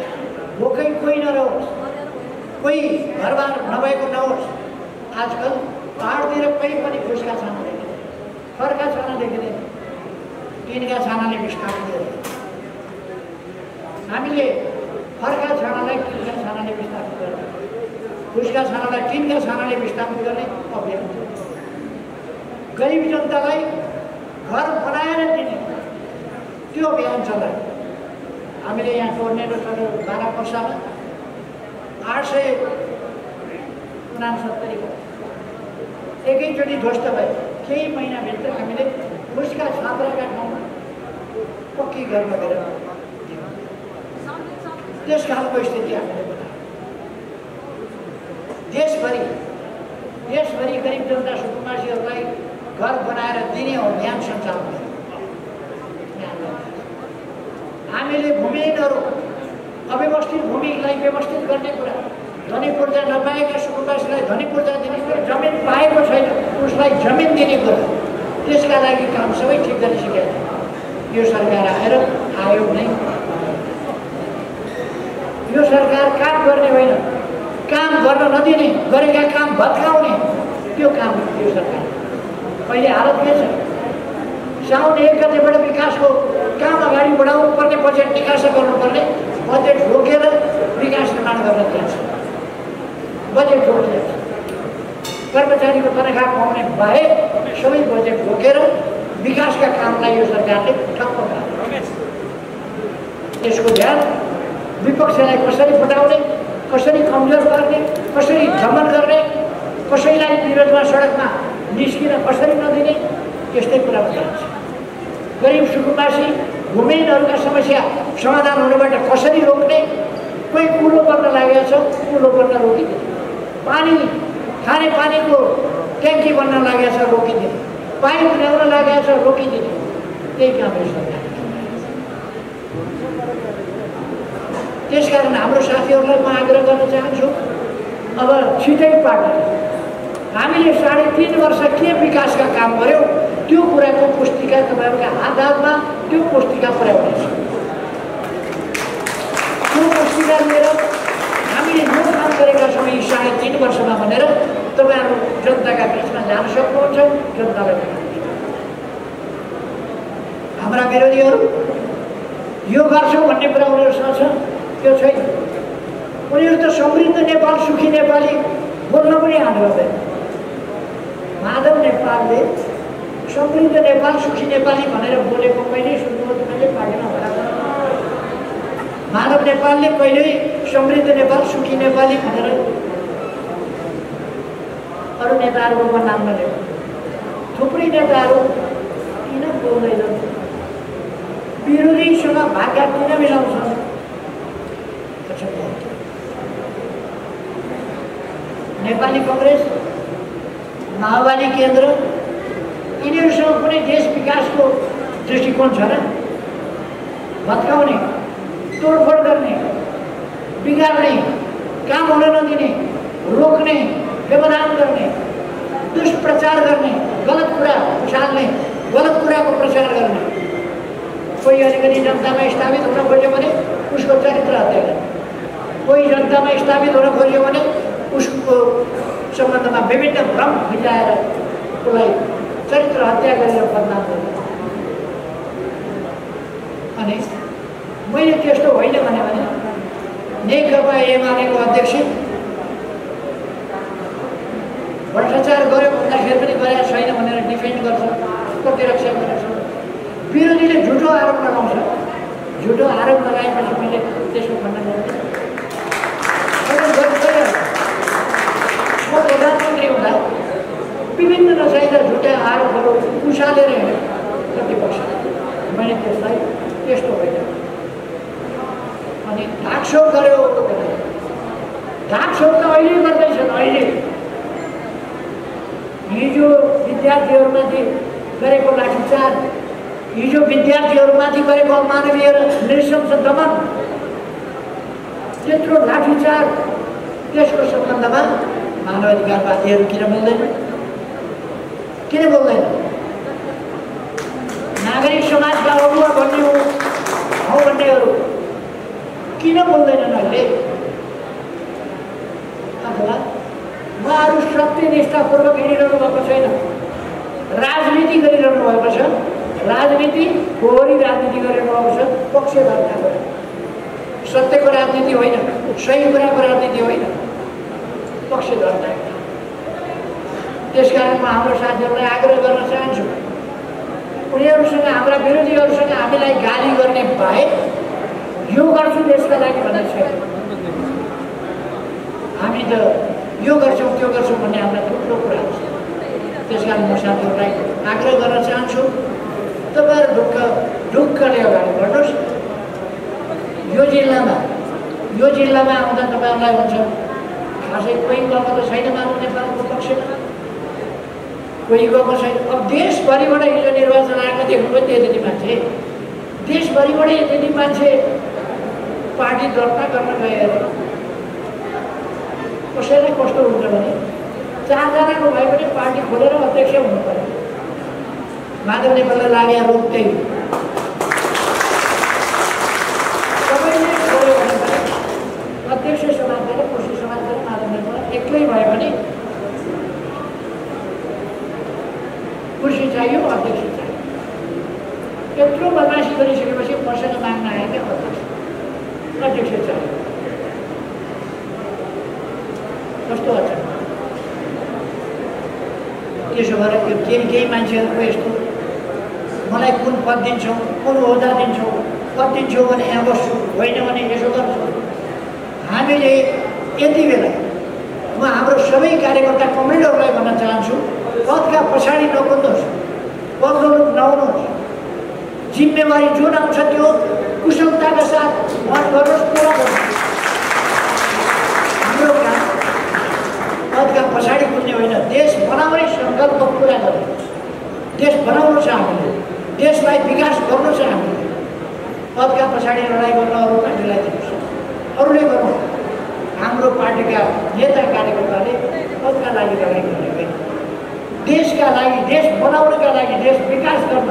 भोकै कोही नरहोस्, कोही घरबार नभएको नहोस्। आजकल पहाडतिर कहीँ पनि फुसका छाना देखिँदैन, खर्का छाना देखिँदैन, टिनका छानाले विस्थापित गर्छ। हामीले खर्का छानालाई टिनका छानाले विस्थापित गर्ने, फुसका छानालाई टिनका छानाले विस्थापित गर्ने अभियान। गरिब जनतालाई घर बनाएर दिने त्यो अभियान चलायो। हामीले यहाँ टोर्नेडो चल्यो 12 वर्षमा 869 एकैचोटि ध्वस्त भयो। केही महिनाभित्र हामीले फुसका छात्राका ठाउँमा पक्की घर लगेर त्यस खालको स्थिति हामीले बनायौँ। देशभरि गरिब जनता सुकुम्बासीहरूलाई घर बनाएर दिने अभियान सञ्चालन गर्यौँ। हामीले भूमिहीनहरू, अव्यवस्थित भूमिलाई व्यवस्थित गर्ने कुरा, धनी पूर्जा नपाएका सुकुम्बासीलाई धनी पूर्जा दिने कुरा, जमिन पाएको छैन उसलाई जमिन दिने कुरा, त्यसका लागि काम सबै ठिक गरिसकेका छन्। यो सरकार आएर आयोग नै, यो सरकार काम गर्ने होइन, काम गर्न नदिने, गरेका काम भत्काउने त्यो काम यो सरकार। अहिले हालत के छ? साउन 1 गतेबाट विकासको काम अगाडि बढाउनु पर्ने, बजेट निकास गर्नुपर्ने, बजेट रोकेर विकास निर्माण गर्न दिन्छ। बजेट रोकिन्छ, कर्मचारीको तनखा पाउने बाहेक सबै बजेट रोकेर विकासका कामलाई यो सरकारले ठप्प पार्यो। यसको ध्यान विपक्षलाई कसरी फटाउने, कसरी कमजोर गर्ने, कसरी दमन गर्ने, कसैलाई विरोधमा सडकमा निस्किन कसरी नदिने, यस्तै कुरामा जान्छ। गरिब सुकुम्बासी भूमिहीनहरूका समस्या समाधान हुनबाट कसरी रोक्ने, कोही कुलो बन्न लागेको छ, कुलो बन्न रोकिदिने, पानी खाने पानीको ट्याङ्की बन्न लागेको छ, रोकिदिने, पाइप ल्याउन लागेको छ, रोकिदिने, त्यही काम यो सरकार। त्यसकारण हाम्रो साथीहरूलाई म आग्रह गर्न चाहन्छु, अब छिटै पार्टी हामीले 3.5 वर्ष के विकासका काम गर्यौँ त्यो कुराको पुस्तिका तपाईँहरूका हातमा त्यो पुस्तिका पुर्याउनेछ। त्यो पुस्तिका लिएर हामीले यो काम गरेका छौँ यी 3.5 वर्षमा भनेर तपाईँहरू जनताका बिचमा जान सक्नुहुन्छ, जनतालाई बताउनुहुन्छ। हाम्रा विरोधीहरू यो गर्छौँ भन्ने कुरा उनीहरूसँग छ, त्यो छैन। उनीहरू त समृद्ध नेपाल सुखी नेपाली बोल्न पनि हात गर्दैन। माधव नेपालले समृद्ध नेपाल सुखी नेपाली भनेर बोलेको कहिल्यै सुन्नुभयो तपाईँले? पार्टीमा होला? माधव नेपालले कहिल्यै समृद्ध नेपाल सुखी नेपाली भनेर अरू नेताहरूको नाम नलिएको। थुप्रै नेताहरू किन बोल्दैनन्? विरोधीसँग भाग्य किन मिलाउँछन्? नेपाली कङ्ग्रेस, माओवादी केन्द्र यिनीहरूसँग कुनै देश विकासको दृष्टिकोण छ र? भत्काउने, तोडफोड गर्ने, बिगार्ने, काम हुन नदिने, रोक्ने, व्यवधान गर्ने, दुष्प्रचार गर्ने, गलत कुरा उछाल्ने, गलत कुराको प्रचार गर्ने। कोही अलिकति जनतामा स्थापित हुन खोज्यो भने उसको चरित्र हत्या गर्ने, कोही जनतामा स्थापित हुन खोज्यो भने उसको सम्बन्धमा विभिन्न भ्रम फिजाएर उसलाई चरित्र हत्या गरेर बदनाम गर्ने। अनि मैले त्यस्तो होइन भने नेकपा एमालेको अध्यक्ष भ्रष्टाचार गर्यो भन्दाखेरि पनि गरेका छैन भनेर डिफेन्ड गर्छ, प्रतिरक्षा गर्छ। विरोधीले झुटो आरोप लगाउँछ, झुटो आरोप लगाएपछि मैले त्यसको खण्डन गर्छु। म प्रधानमन्त्री हुँदा विभिन्न नचाहिँदा झुटा आरोपहरू उछालेर हिँड्यो प्रतिपक्ष। मैले त्यसलाई त्यस्तो होइन। अनि ढाकछोप गर्यो, ढाकछोप त अहिले गर्दैछन्। अहिले हिजो विद्यार्थीहरूमाथि गरेको लाठीचार्ज, हिजो विद्यार्थीहरूमाथि गरेको अमानवीय नृशंस दमन, त्यत्रो लाठीचार्ज, त्यसको सम्बन्धमा मानवाधिकारवादीहरू किन बोल्दैन? किन बोल्दैन? नागरिक समाजका अगुवा भन्ने हौ भन्नेहरू किन बोल्दैनन् अहिले? अथवा उहाँहरू सत्यनिष्ठापूर्वक हिँडिरहनु भएको छैन, राजनीति गरिरहनु भएको छ। राजनीति फोहोरी राजनीति गरिरहनु भएको छ, पक्षधरता गरेर। सत्यको राजनीति होइन, सही कुराको राजनीति होइन, पक्षधरता। त्यसकारण म हाम्रो साथीहरूलाई आग्रह गर्न चाहन्छु, उनीहरूसँग, हाम्रा विरोधीहरूसँग हामीलाई गाली गर्ने बाहेक यो गर्छु देशका लागि भन्ने छैन। हामी त यो गर्छौँ त्यो गर्छौँ भन्ने हामीलाई थुप्रो कुरा छ। त्यसकारण म साथीहरूलाई आग्रह गर्न चाहन्छु, तपाईँहरू ढुक्कले अगाडि बढ्नुहोस्। यो जिल्लामा आउँदा तपाईँहरूलाई हुन्छ खासै कोही गएको त छैन मानव नेपालको पक्षमा, कोही गएको छैन। अब देशभरिबाट हिजो निर्वाचन आएको देख्नुभयो त्यति मान्छे, देशभरिबाटै त्यति मान्छे पार्टी दर्ता गर्न गएर कसैलाई कस्तो हुन्छ भने 4 जनाको भए पनि पार्टी खोलेर अध्यक्ष हुनु पर्यो। माधव नेपाललाई लागेको रोग त्यही हो। सबैले खोल्यो भने पनि अध्यक्ष समाजबाट, कृषि समाजबाट माधव नेपाल एक्लै भए पनि कृषि चाहियो, अध्यक्ष चाहियो। यत्रो बदमासी गरिसकेपछि मसँग माग्न आयो क्या अध्यक्ष चाहियो। कस्तो अचम्म। त्यसो भएर केही मान्छेहरूको यस्तो मलाई कुन पद दिन्छौ, कुन ओहदा दिन्छौ, पद दिन्छौ भने यहाँ बस्छु, होइन भने यसो गर्छु। हामीले यति बेला म हाम्रो सबै कार्यकर्ता कमेन्टरलाई भन्न चाहन्छु, पदका पछाडि नकुद्नुहोस्, पदलोलुप नहुनुहोस्। जिम्मेवारी जुन आउँछ त्यो कुशलताका साथ वहन गर्नुहोस्, पुरा गर्नुहोस्। हाम्रो काम पदका पछाडि कुद्ने होइन, देश बनाउने सङ्कल्प पुरा गर्ने। देश बनाउनु छ हामीले, देशलाई विकास गर्नु छ हामीले। पदका पछाडि लडाइँ गर्न अरू पार्टीलाई दिनुहोस्, अरूले गर्नु। हाम्रो पार्टीका नेता कार्यकर्ताले पदका लागि लडाइँ गर्ने होइन, देशका लागि, देश बनाउनका लागि, देश विकास गर्न,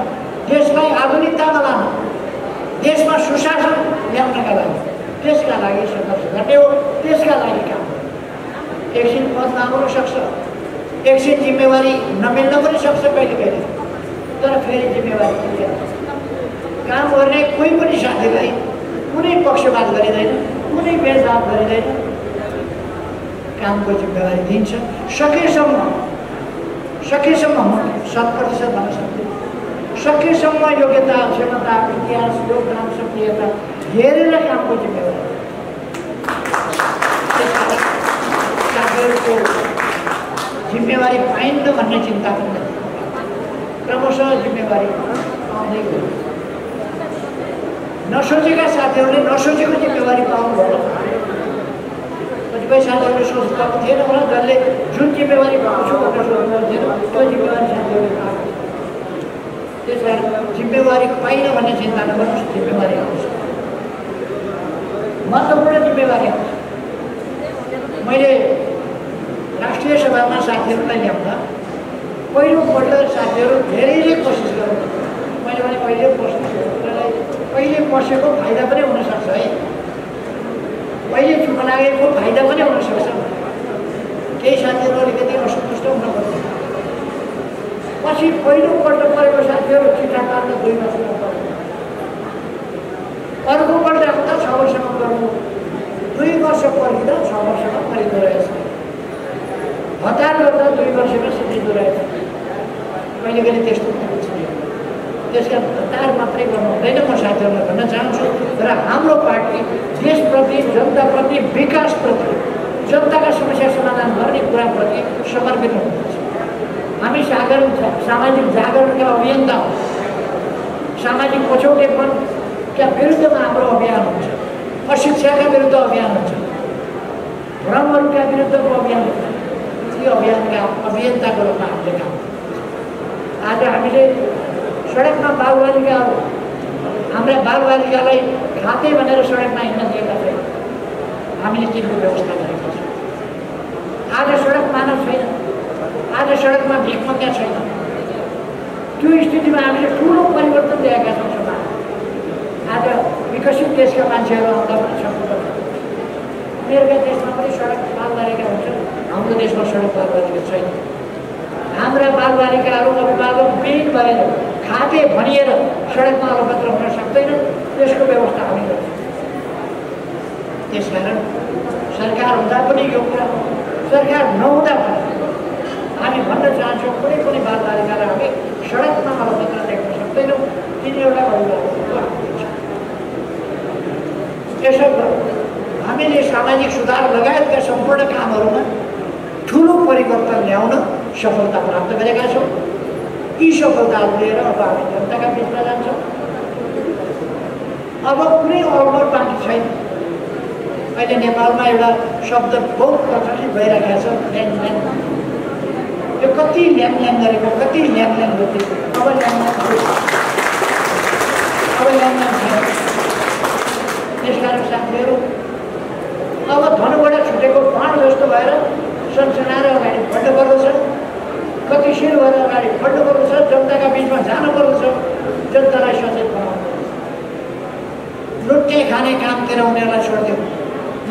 देशलाई आधुनिकतामा लान, देशमा सुशासन ल्याउनका लागि, त्यसका लागि सङ्घर्ष गर्ने हो, त्यसका लागि काम। एकछिन पद नआउन सक्छ, एकछिन जिम्मेवारी नमिल्न पनि सक्छ कहिले कहिले, तर फेरि जिम्मेवारी पुगेन। काम गर्ने कोही पनि साथीलाई कुनै पक्षपात गरिँदैन, कुनै भेदभाव गरिँदैन। कामको जिम्मेवारी दिन्छ। सकेसम्म म 100% भन्न सक्दिनँ, सकेसम्म योग्यता, क्षमता, इतिहास, योगदान, सक्रियता हेरेर कामको जिम्मेवारी। साथीहरूको जिम्मेवारी पाइन्न भन्ने चिन्ता पनि क्रमशः जिम्मेवारी आउँदै गयो। नसोचेका साथीहरूले नसोचेको जिम्मेवारी पाउनुभयो। कतिपय साथीहरूले सोच्नुभएको थिएन होला, जसले जुन जिम्मेवारी पाउँछु भनेर सोच्नुभएको थिएन, त्यो जिम्मेवारी साथीहरूले पाएको। त्यस कारण जिम्मेवारी पाइन भन्ने चिन्ता नगर्नुहोस्, जिम्मेवारी आउँछ, महत्त्वपूर्ण जिम्मेवारी आउँछ। मैले राष्ट्रिय सभामा साथीहरूलाई ल्याउँदा पहिलोपल्ट साथीहरू धेरैले कोसिस गर्नु। मैले भने पहिले पसेको फाइदा पनि हुनसक्छ है, पहिले चुप लागेको फाइदा पनि हुनसक्छ। केही साथीहरू अलिकति असन्तुष्ट हुन पर्छ। पछि पहिलोपल्ट परेको साथीहरू चिठा पार्न 2 वर्षमा पर्छ, अर्कोपल्ट आउँदा 6 वर्षमा गर्नु, 2 वर्ष पर्खिँदा 6 वर्षमा परिँदो रहेछ। हतार गर्दा 2 वर्षमा सिद्धिँदो रहेछ। कहिले कहिले त्यस्तो हुन्छ। त्यस कारण हतार मात्रै गर्नु हुँदैन। म साथीहरूलाई भन्न चाहन्छु, र हाम्रो पार्टी देशप्रति, जनताप्रति, विकासप्रति, जनताका समस्या समाधान गर्ने कुराप्रति समर्पित हुनुहुन्छ। हामी सामाजिक जागरणका अभियन्ता हौँ। सामाजिक पछौटेपनका विरुद्धमा हाम्रो अभियान हुन्छ, अशिक्षाका विरुद्ध अभियान हुन्छ, भ्रमहरूका विरुद्धको अभियान हुन्छ। ती अभियानका अभियन्ताको रूपमा हामीले काम गर्छौँ। आज हामीले सडकमा बालबालिकाहरू, हाम्रा बालबालिकालाई खाते भनेर सडकमा हिँड्न दिएका छैन, हामीले तिनको व्यवस्था गरेका छौँ। आज सडक मानव छैन, आज सडकमा भिखमग्या छैन। त्यो स्थितिमा हामीले ठुलो परिवर्तन ल्याएका छौँ समाज। आज विकसित देशका मान्छेहरू आउँदा पनि सक्नु, उनीहरूका देशमा पनि सडक बालबालिका हुन्छ, हाम्रो देशमा सडक बालबालिका छैन। हाम्रा बालबालिकाहरू अभिभावक विहीन भएर, खाते भनिएर सडकमा अलपत्र हुन सक्दैन, त्यसको व्यवस्था हामी गर्छौँ। त्यसकारण सरकार हुँदा पनि यो कुरा, सरकार नहुँदा पनि हामी भन्न चाहन्छौँ, कुनै पनि बालबालिकालाई हामी सडकमा अलपत्र देख्न सक्दैनौँ। तिनीहरूलाई अभिभावकको हक दिन्छ। यसर्थ हामीले सामाजिक सुधार लगायतका सम्पूर्ण कामहरूमा ठुलो परिवर्तन ल्याउन सफलता प्राप्त गरेका छौँ। यी सफलताहरू लिएर अब हामी जनताका बिचमा जान्छौँ। अब कुनै अडबड बाँकी छैन। अहिले नेपालमा एउटा शब्द बहुत प्रचलित भइरहेको छ, ल्याङल्याङ। यो कति ल्याङल्याङ गरेको, कति ल्याङल्याङ गरिदिएको, अब ल्याङल्याङ छैन। त्यसकारण साथीहरू, अब धनुबाट छुटेको बाण जस्तो भएर सनसनाएर अगाडि बढ्नुपर्दछ, गतिशील भएर अगाडि बढ्नुपर्दछ, जनताका बिचमा जानुपर्दछ, जनतालाई सचेत बनाउनुपर्दछ। लुट्ने खाने कामतिर उनीहरूलाई छोडिदिउँ,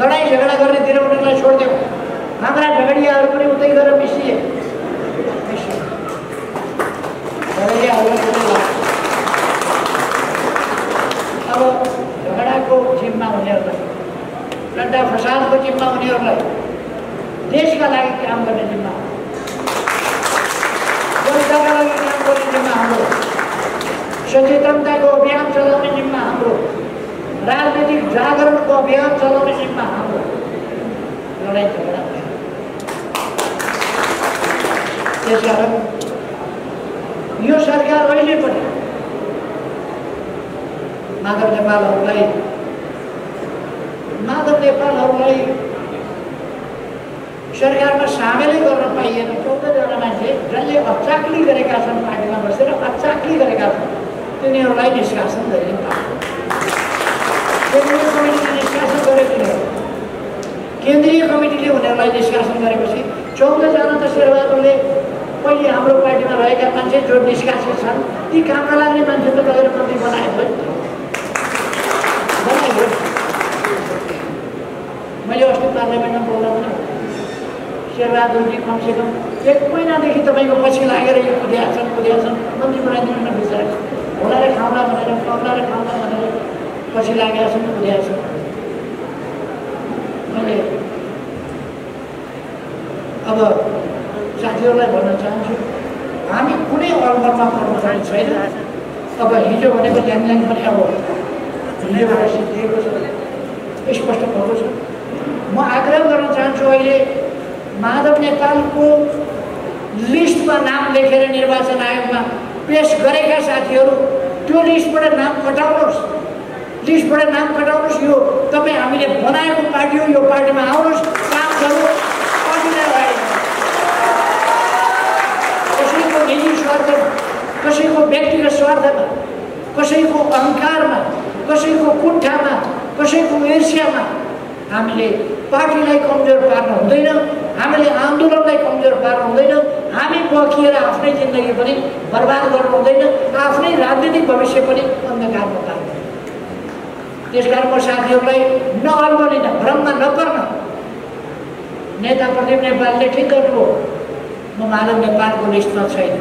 लडाइँ झगडा गर्नेतिर उनीहरूलाई छोडिदिउँ। हाम्रा झगडियाहरू पनि उतै गएर मिसिए। अब झगडाको जिम्मा उनीहरूलाई, लड्डा फसादको जिम्मा उनीहरूलाई, देशका लागि काम गर्ने जिम्मा, जनताका लागि काम गर्ने जिम्मा हाम्रो। सचेतनताको अभियान चलाउने जिम्मा हाम्रो, राजनीतिक जागरणको अभियान चलाउने जिम्मा हाम्रो। लडाइँ झगडा भयो। त्यसकारण यो सरकार अहिले पनि माधव नेपालहरूलाई सरकारमा सामेलै गर्न पाइएन। 14 जना मान्छे जसले अचाक्ली गरेका छन्, पार्टीमा बसेर अचाक्ली गरेका छन्, तिनीहरूलाई निष्कासन गरिन्छ। केन्द्रीय कमिटीले निष्कासन गरेको थियो। केन्द्रीय कमिटीले उनीहरूलाई निष्कासन गरेपछि 14 जना त शेरबहादुरले पहिले हाम्रो पार्टीमा रहेका मान्छे जो निष्कासित छन्, ती काममा लाग्ने मान्छे त लगेर मन्त्री बनाएको थियो। मैले अस्ति पार्लियामेन्टमा बोल्दा पनि शेरबहादुरजी कमसेकम 1 महिनादेखि तपाईँको पछि लागेर यो कुदिया छन् मन्त्री बनाइदिनु न बिचरा, होला र खाउँला भनेर पछि लागेका छन्, कुदिया छन्। मैले अब साथीहरूलाई भन्न चाहन्छु, हामी कुनै अलमलमा पर्नु छैन। अब हिजो भनेको ल्याङल्याङ पनि अब हुनेबाट सिद्धिएको छ, स्पष्ट भएको छ। म आग्रह गर्न चाहन्छु, अहिले माधव नेपालको लिस्टमा नाम लेखेर निर्वाचन आयोगमा पेश गरेका साथीहरू त्यो लिस्टबाट नाम कटाउनुहोस्, लिस्टबाट नाम कटाउनुहोस्। यो तपाईँ हामीले बनाएको पार्टी हो, यो पार्टीमा आउनुहोस्, काम गर्नुहोस्। पार्टीलाई कसैको निजी स्वार्थमा, कसैको व्यक्तिगत स्वार्थमा, कसैको अहङ्कारमा, कसैको कुण्ठामा, कसैको ईर्ष्यामा हामीले पार्टीलाई कमजोर पार्न हुँदैन, हामीले आन्दोलनलाई कमजोर पार्न हुँदैन। हामी बकिएर आफ्नै जिन्दगी पनि बर्बाद गर्नु हुँदैन, आफ्नै राजनीतिक भविष्य पनि अन्धकारमा पार्नु। त्यसकारण म साथीहरूलाई नअल्मलिन, भ्रममा नपर्न। नेता प्रदीप नेपालले ठिक गर्नुभयो, म माधव नेपालको लिस्टमा छैन।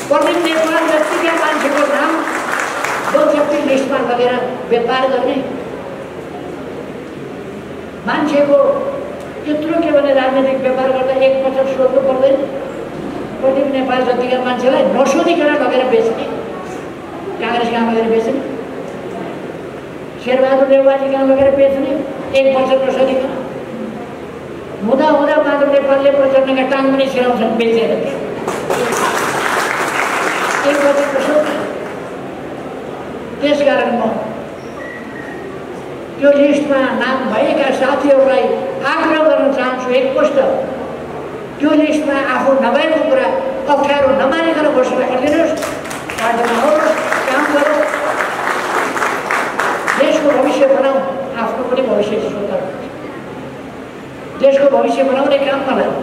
प्रदीप नेपाल जतिका मान्छेको नाम जति लिस्टमा लगेर व्यापार गर्ने मान्छेको त्यत्रो के भने राजनीतिक व्यापार गर्दा एक पटक सोध्नु पर्दैन। प्रदीप नेपाल जतिका मान्छेलाई नसोधिकन लगेर बेच्ने, काङ्ग्रेस कहाँ लगेर बेच्ने, शेरबहादुर देउवाजी कहाँ लगेर बेच्ने, एक वचन नसोधिकन। हुँदा हुँदा माधव नेपालले प्रचण्डका टाङ पनि छिराउँछन् बेचेर, एक वचन नसोध्ने। त्यसकारण म त्यो लिस्टमा नाम भएका साथीहरूलाई आग्रह गर्न चाहन्छु, एकपल्ट त्यो लिस्टमा आफू नभएको कुरा अप्ठ्यारो नमानिकन घोषणा गरिदिनुहोस्, पार्टीमा आउनुहोस्, काम गरौँ, देशको भविष्य बनाऊ, आफ्नो पनि भविष्य स्वतन्त्र, देशको भविष्य बनाउने काममा लाग्नु,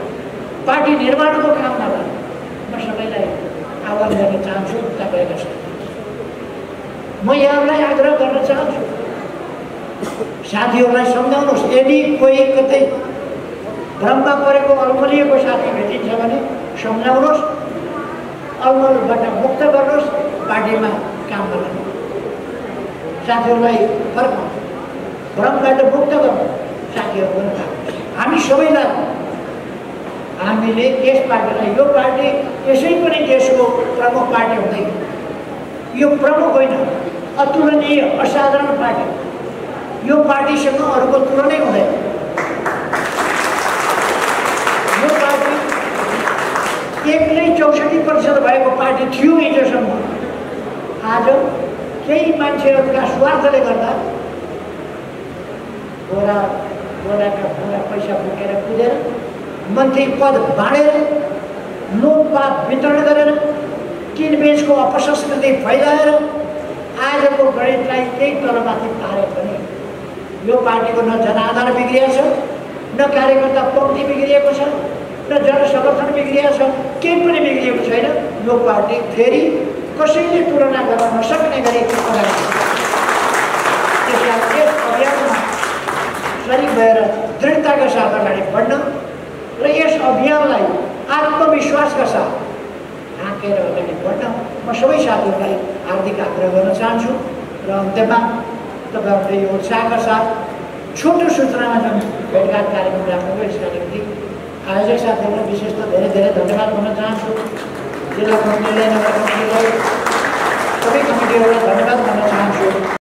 पार्टी निर्माणको काममा लाग्नु। म सबैलाई आह्वान गर्न चाहन्छु। तपाईँका साथ म यहाँलाई आग्रह गर्न चाहन्छु, साथीहरूलाई सम्झाउनुहोस्। यदि कोही कतै भ्रममा परेको अल्मलिएको साथी भेटिन्छ भने सम्झाउनुहोस्, अलमलबाट मुक्त गर्नुहोस्, पार्टीमा काम गर्नु। साथीहरूलाई फर्काउनु, भ्रमबाट मुक्त गर्नु, साथीहरू हामी सबैलाई। हामीले यस पार्टीलाई, यो पार्टी यसै पनि देशको प्रमुख पार्टी हुँदैन, यो प्रमुख होइन, अतुलनीय असाधारण पार्टी। यो पार्टीसँग अरूको तुलनै हुँदैन। यो पार्टी एक्लै 64% भएको पार्टी थियो हिजोसम्म। आज केही मान्छेहरूका स्वार्थले गर्दा बोराका पैसा बोकेर कुदेर, मन्त्री पद बाँडेर, लोकपात वितरण गरेर, किनबेचको अपसंस्कृति फैलाएर आजको गणितलाई केही तलमाथि पारे पनि यो पार्टीको न जनाधार बिग्रिएको छ, न कार्यकर्ता पङ्क्ति बिग्रिएको छ, न जनसमर्थन बिग्रिएको छ, केही पनि बिग्रिएको छैन। यो पार्टी फेरि कसैले तुलना गर्न नसक्ने गरी अगाडि छ। त्यसकारण यस अभियानमा सरिक भएर दृढताका साथ अगाडि बढ्न र यस अभियानलाई आत्मविश्वासका साथ हाँकेर अगाडि बढ्न म सबै साथीहरूलाई हार्दिक आग्रह गर्न चाहन्छु। र अन्त्यमा तपाईँहरूले यो उत्साहका साथ छोटो सूचनामा जुन भेटघाट कार्यक्रम राख्नुभयो यसका निम्ति आयोजक साथीहरूलाई विशेष त धेरै धेरै धन्यवाद भन्न चाहन्छु। जिल्ला कमिटीलाई, नगर कमिटीलाई, सबै कमिटी यति एउटा धन्यवाद भन्न चाहन्छु।